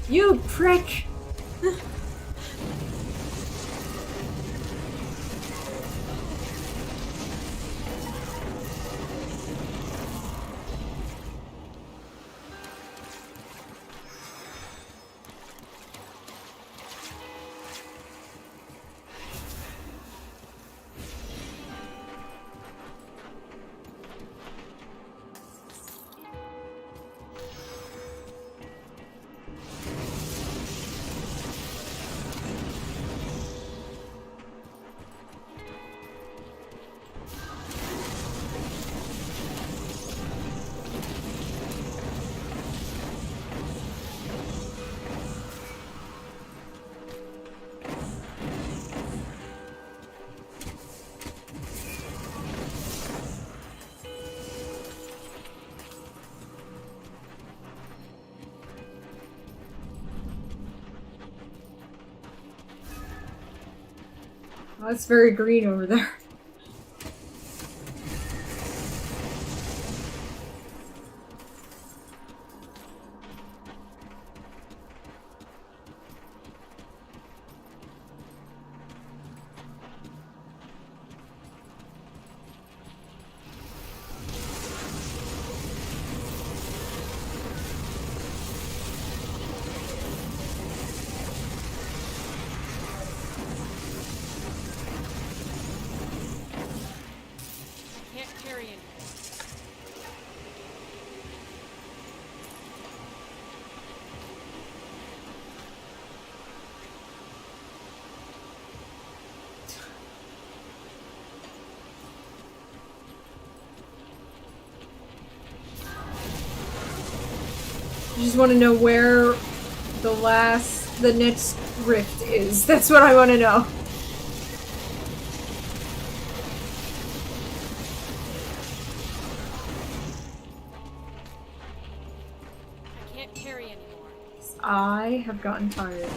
Speaker 1: You prick! Oh, it's very green over there. I just want to know where the next rift is. That's what I want to know.
Speaker 2: I can't carry anymore.
Speaker 1: I have gotten tired.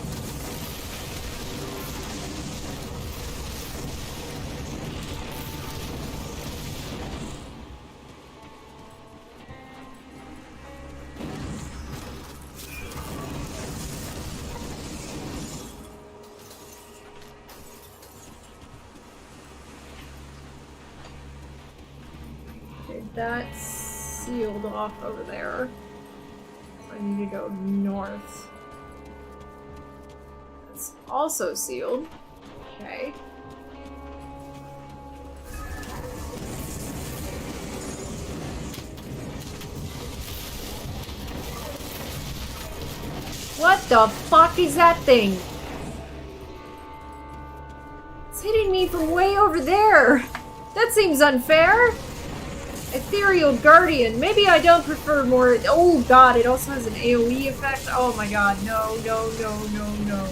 Speaker 1: That's sealed off over there. I need to go north. It's also sealed. Okay. What the fuck is that thing? It's hitting me from way over there. That seems unfair. Ethereal Guardian. Maybe I don't prefer more. Oh god, it also has an AoE effect. Oh my god, no, no, no, no, no.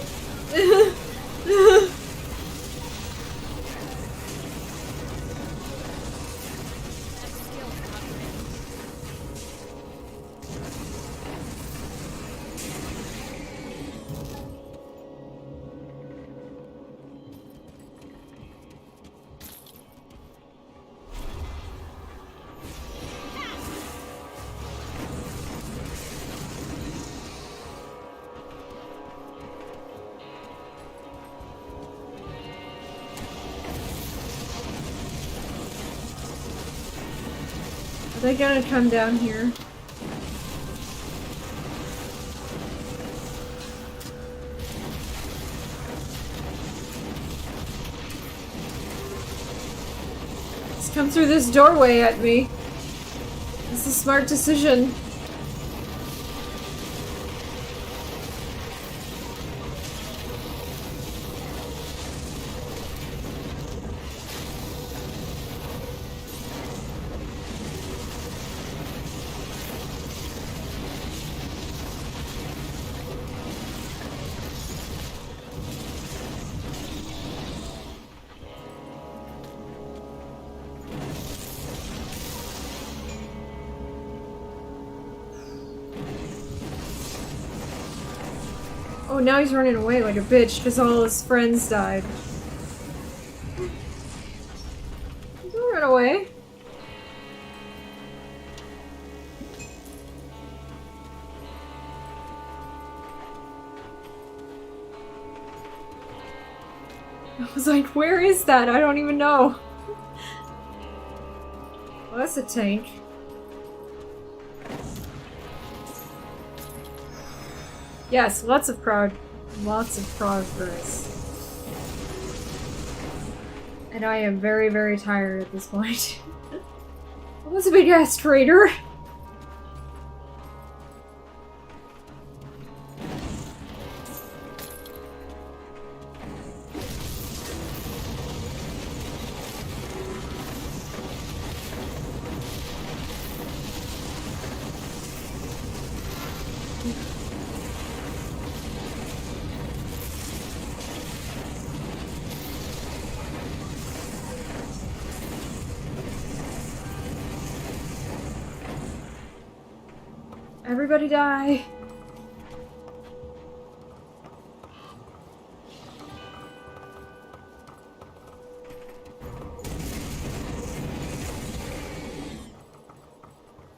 Speaker 1: They're gonna come down here. Just come through this doorway at me. It's a smart decision. Oh, now he's running away like a bitch because all his friends died. Don't run away. I was like, where is that? I don't even know. Well, that's a tank. Yes, lots of progress. And I am very, very tired at this point. Well, that's a big ass traitor. Everybody die.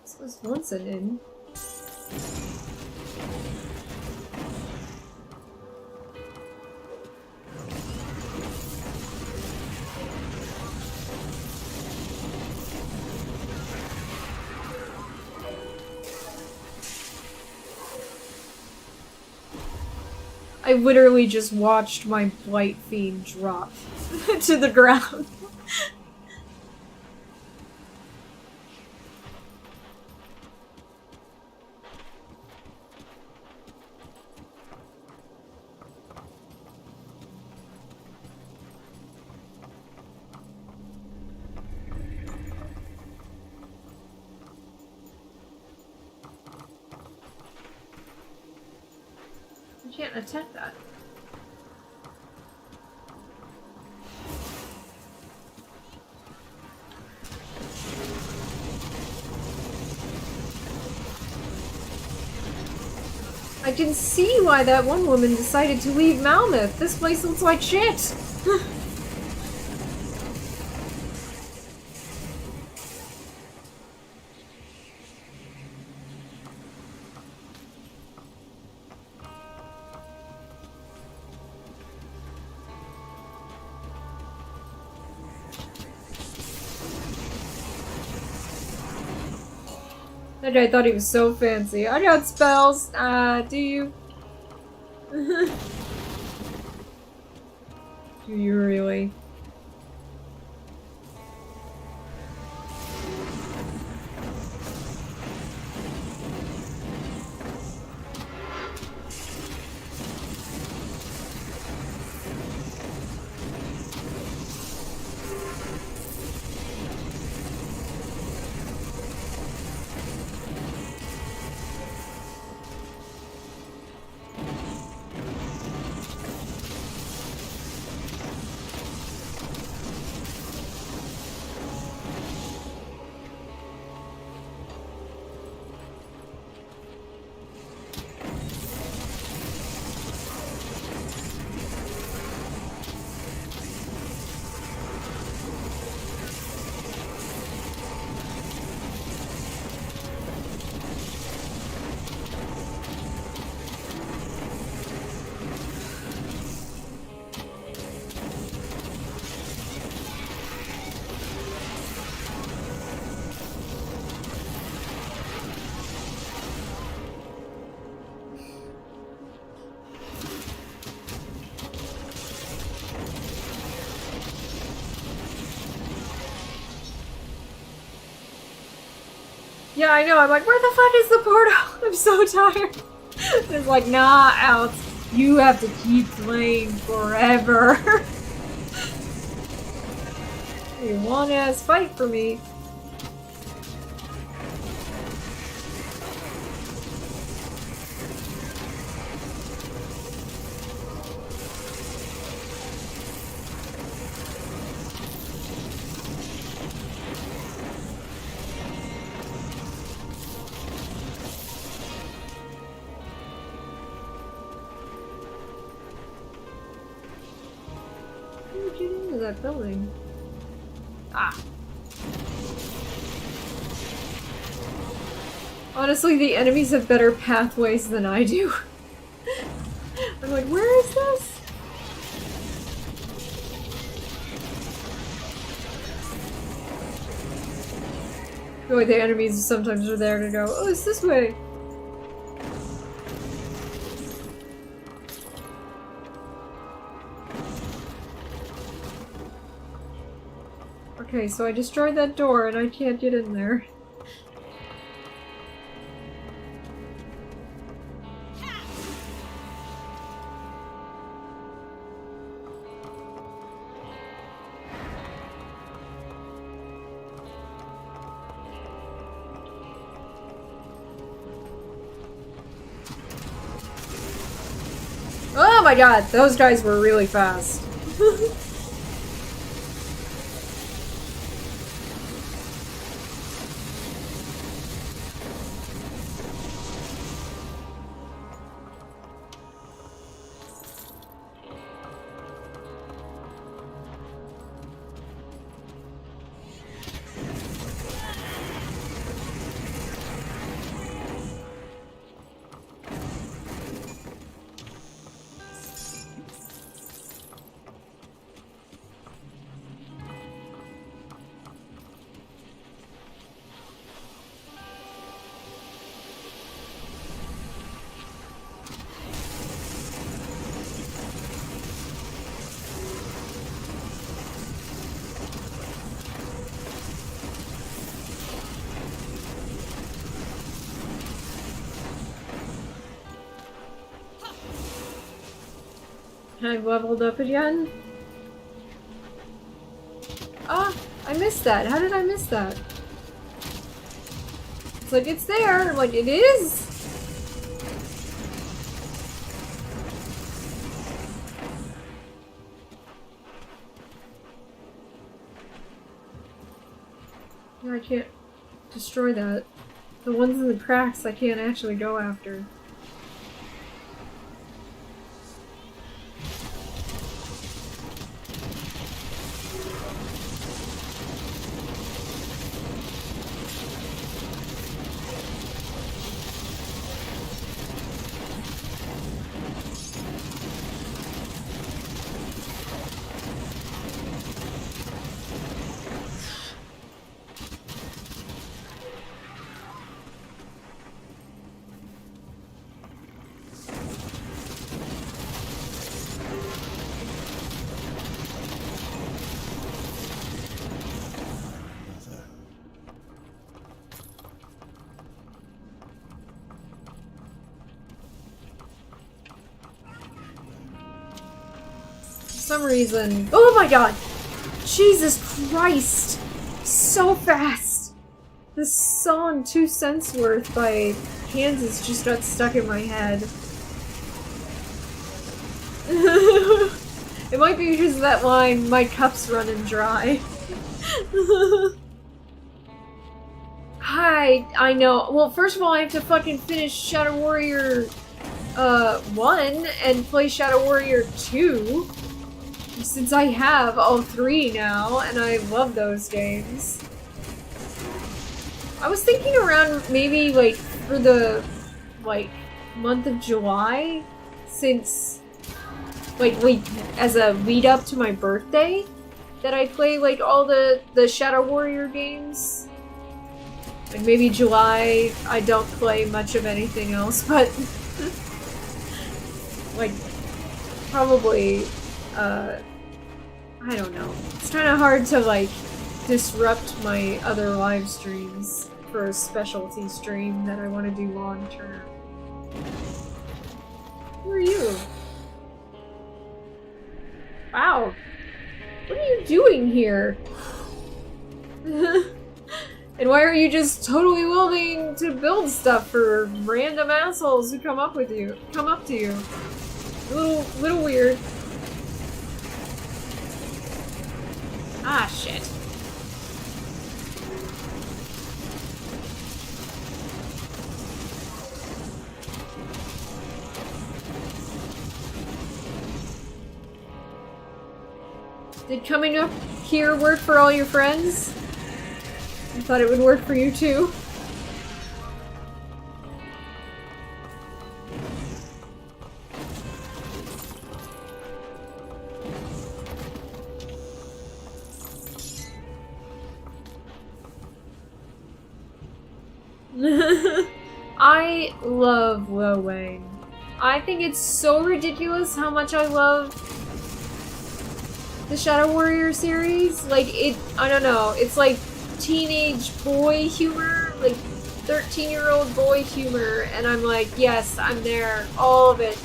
Speaker 1: This was once an inn. I literally just watched my Blight Fiend drop to the ground. I can't attack that. I can see why that one woman decided to leave Malmouth. This place looks like shit. That guy thought he was so fancy. I got spells. Do you? Do you really? Yeah, I know. I'm like, where the fuck is the portal? I'm so tired. It's like, nah, Alex. You have to keep playing forever. A long-ass fight for me. How did you get into that building? Ah. Honestly, the enemies have better pathways than I do. I'm like, where is this? I feel like the enemies sometimes are there to go, oh, it's this way. Okay, so I destroyed that door and I can't get in there. Oh my god, those guys were really fast. I've leveled up again. Ah, I missed that. How did I miss that? It's like, it's there. I'm like, it is. I can't destroy that. The ones in the cracks I can't actually go after. For some reason. Oh my god! Jesus Christ! So fast! This song, 2 Cents Worth by Kansas, just got stuck in my head. It might be because of that line, my cup's running dry. Hi, I know. Well, first of all, I have to fucking finish Shadow Warrior 1 and play Shadow Warrior 2. Since I have all 3 now, and I love those games. I was thinking around maybe, like, for the, like, month of July, since, like, as a lead-up to my birthday, that I play, like, all the Shadow Warrior games. Like, maybe July, I don't play much of anything else, but, like, probably, I don't know. It's kind of hard to, like, disrupt my other live streams. for a specialty stream that I want to do long term. Who are you? Wow. What are you doing here? And why are you just totally willing to build stuff for random assholes who come up to you? A little weird. Ah, shit. Did coming up here work for all your friends? I thought it would work for you too. I love Lo Wang. I think it's so ridiculous how much I love the Shadow Warrior series. Like, I don't know, it's like teenage boy humor, like 13-year-old boy humor, and I'm like, yes, I'm there, all of it.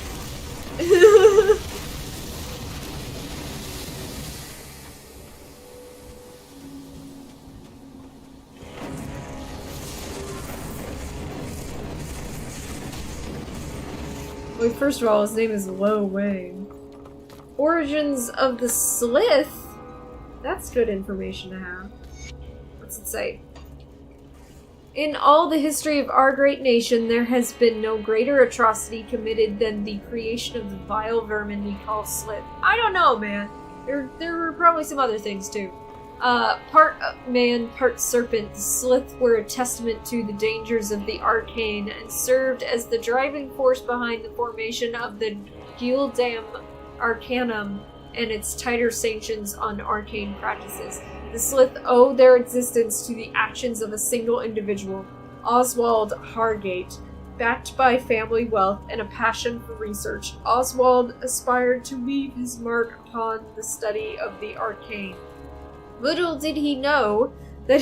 Speaker 1: Wait, first of all, his name is Lo Wang. Origins of the Slith? That's good information to have. What's it say? In all the history of our great nation, there has been no greater atrocity committed than the creation of the vile vermin we call Slith. I don't know, man. There were probably some other things, too. Part man, part serpent, the Slith were a testament to the dangers of the arcane and served as the driving force behind the formation of the Gildam Arcanum and its tighter sanctions on arcane practices. The Slith owe their existence to the actions of a single individual, Oswald Hargate. Backed by family wealth and a passion for research, Oswald aspired to leave his mark upon the study of the arcane. Little did he know that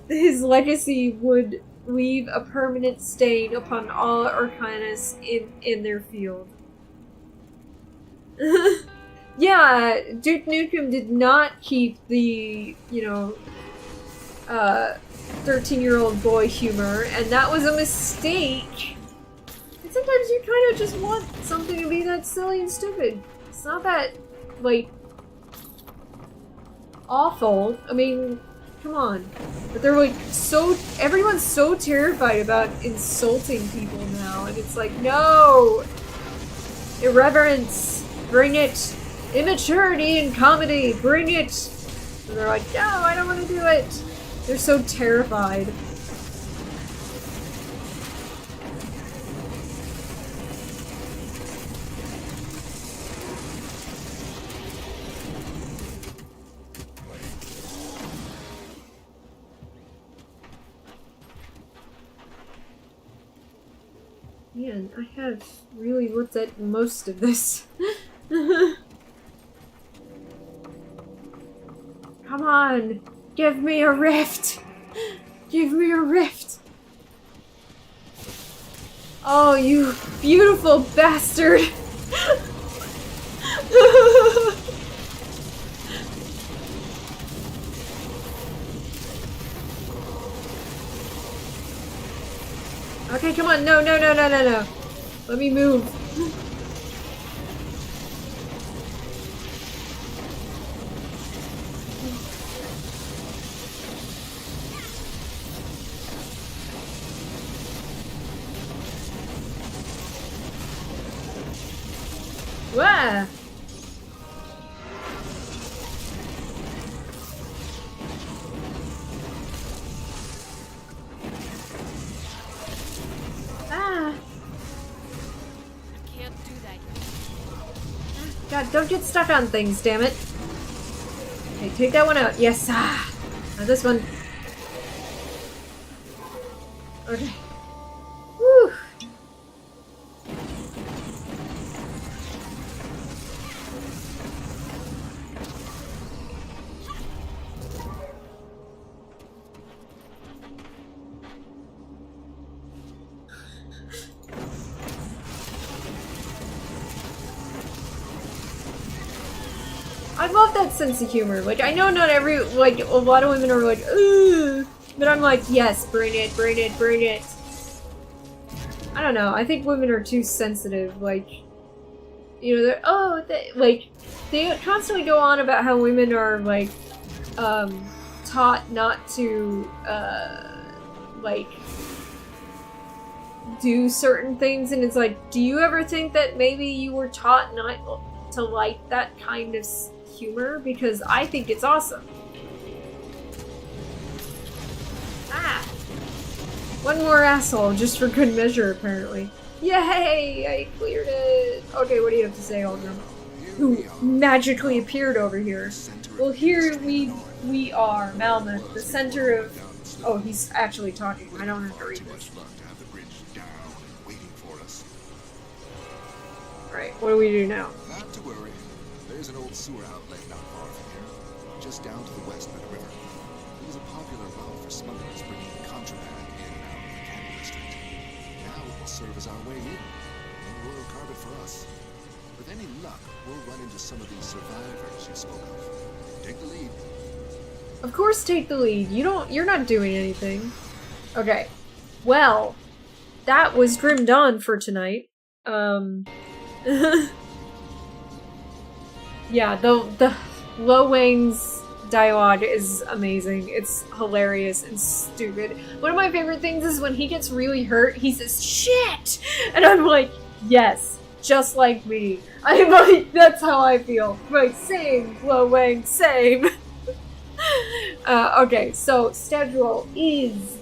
Speaker 1: his legacy would leave a permanent stain upon all arcanists in their field. Yeah, Duke Nukem did not keep the, 13-year-old boy humor, and that was a mistake. And sometimes you kind of just want something to be that silly and stupid. It's not that, awful. I mean, come on. But they're everyone's so terrified about insulting people now, and it's like, no! Irreverence! Bring it! Immaturity in comedy! Bring it! And they're like, no, I don't want to do it! They're so terrified. Man, I have really looked at most of this. Come on! Give me a rift! Give me a rift! Oh, you beautiful bastard! Okay, come on, no. Let me move. Wah! Ah!
Speaker 2: I can't do that yet.
Speaker 1: God, don't get stuck on things, damn it. Okay, take that one out. Yes, ah! Now this one. Okay. Whew! love that sense of humor. Like, I know not every, like, a lot of women are like, ugh, but I'm like, yes, bring it, bring it, bring it. I don't know, I think women are too sensitive, like, you know, they constantly go on about how women are, like, taught not to, like, do certain things, and it's like, do you ever think that maybe you were taught not to like that kind of humor? Because I think it's awesome. Ah! One more asshole, just for good measure, apparently. Yay! I cleared it! Okay, what do you have to say, Aldrin? Who magically appeared over here? Well, here we are, Malmuth, the center of... Oh, he's actually talking. I don't have to read this. Right, what do we do now?
Speaker 3: Not to worry. There's an old sewer outlet not far from here, just down to the west by the river. It was a popular route for smugglers bringing contraband in and out of the candy district. Now it will serve as our way in, and royal carpet for us. With any luck, we'll run into some of these survivors you spoke of. Take the lead.
Speaker 1: Of course, take the lead. You're not doing anything. Okay. Well, that was Grim Dawn for tonight. Yeah, the Lo Wang's dialogue is amazing. It's hilarious and stupid. One of my favorite things is when he gets really hurt, he says, "Shit!" And I'm like, yes, just like me. I'm like, that's how I feel. Like, same, Lo Wang, same. Okay, so schedule is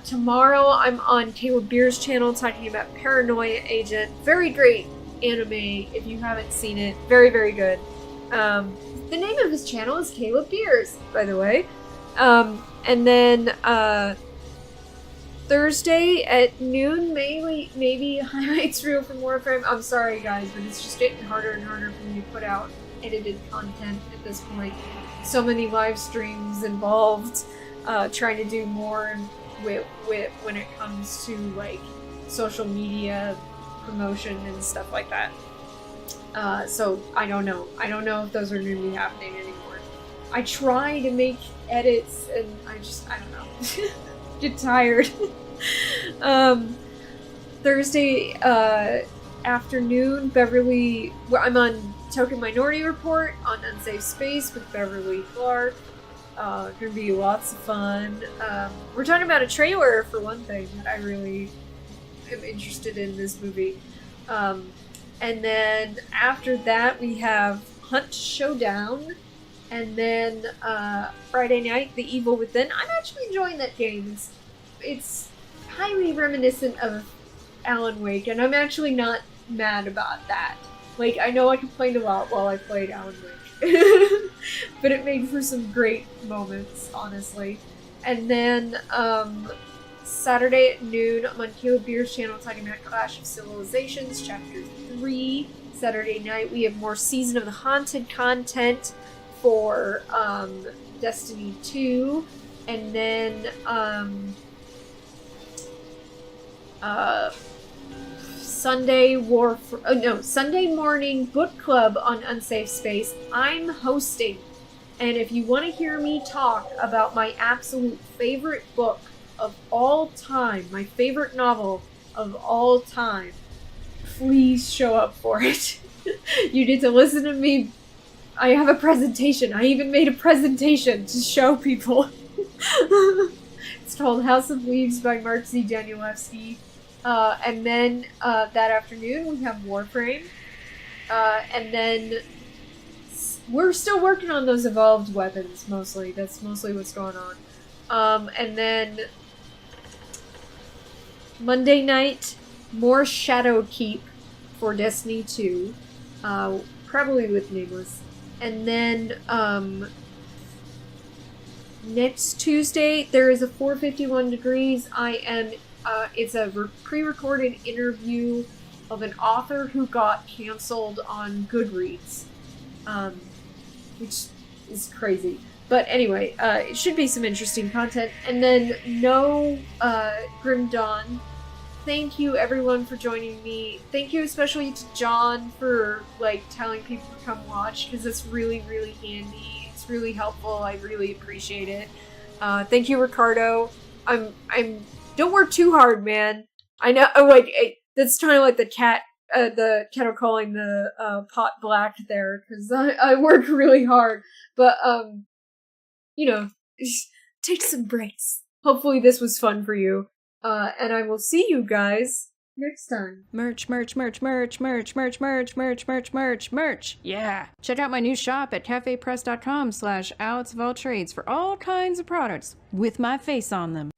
Speaker 1: tomorrow I'm on Caleb Beer's channel talking about Paranoia Agent. Very great anime if you haven't seen it. Very, very good. The name of his channel is Caleb Beers, by the way. And then Thursday at noon, maybe highlights reel from Warframe. I'm sorry guys, but it's just getting harder and harder for me to put out edited content at this point. So many live streams involved, trying to do more with when it comes to like social media promotion and stuff like that. So I don't know if those are going to be happening anymore. I try to make edits and I don't know. Get tired. Thursday afternoon, Beverly. I'm on Token Minority Report on Unsafe Space with Beverly Clark. Gonna be lots of fun. We're talking about a trailer for one thing that I really am interested in this movie. And then after that we have Hunt Showdown, and then Friday night The Evil Within. I'm actually enjoying that game. It's highly reminiscent of Alan Wake, and I'm actually not mad about that. Like, I know I complained a lot while I played Alan Wake, but it made for some great moments, honestly. And then Saturday at noon, I'm on Caleb Beer's channel talking about Clash of Civilizations, Chapter 3. Saturday night, we have more Season of the Haunted content for Destiny 2. And then Sunday morning book club on Unsafe Space. I'm hosting. And if you want to hear me talk about my absolute favorite book of all time, my favorite novel of all time, please show up for it. You need to listen to me. I have a presentation. I even made a presentation to show people. It's called House of Leaves by Mark Z. Danielewski. And then that afternoon we have Warframe. And then we're still working on those evolved weapons, mostly. That's mostly what's going on. And then Monday night, more Shadowkeep for Destiny 2. Probably with Nameless. And then next Tuesday, there is a 451 Degrees. It's a pre-recorded interview of an author who got canceled on Goodreads, which is crazy. But anyway, it should be some interesting content. And then no Grim Dawn thank you everyone for joining me. Thank you especially to John for like telling people to come watch, because it's really, really handy. It's really helpful. I really appreciate it. Thank you, Ricardo. Don't work too hard, man. I know, that's kind of like the kettle calling the pot black there, because I work really hard. But, take some breaks. Hopefully this was fun for you. And I will see you guys next time. Merch. Yeah. Check out my new shop at cafepress.com/outsofalltrades for all kinds of products with my face on them.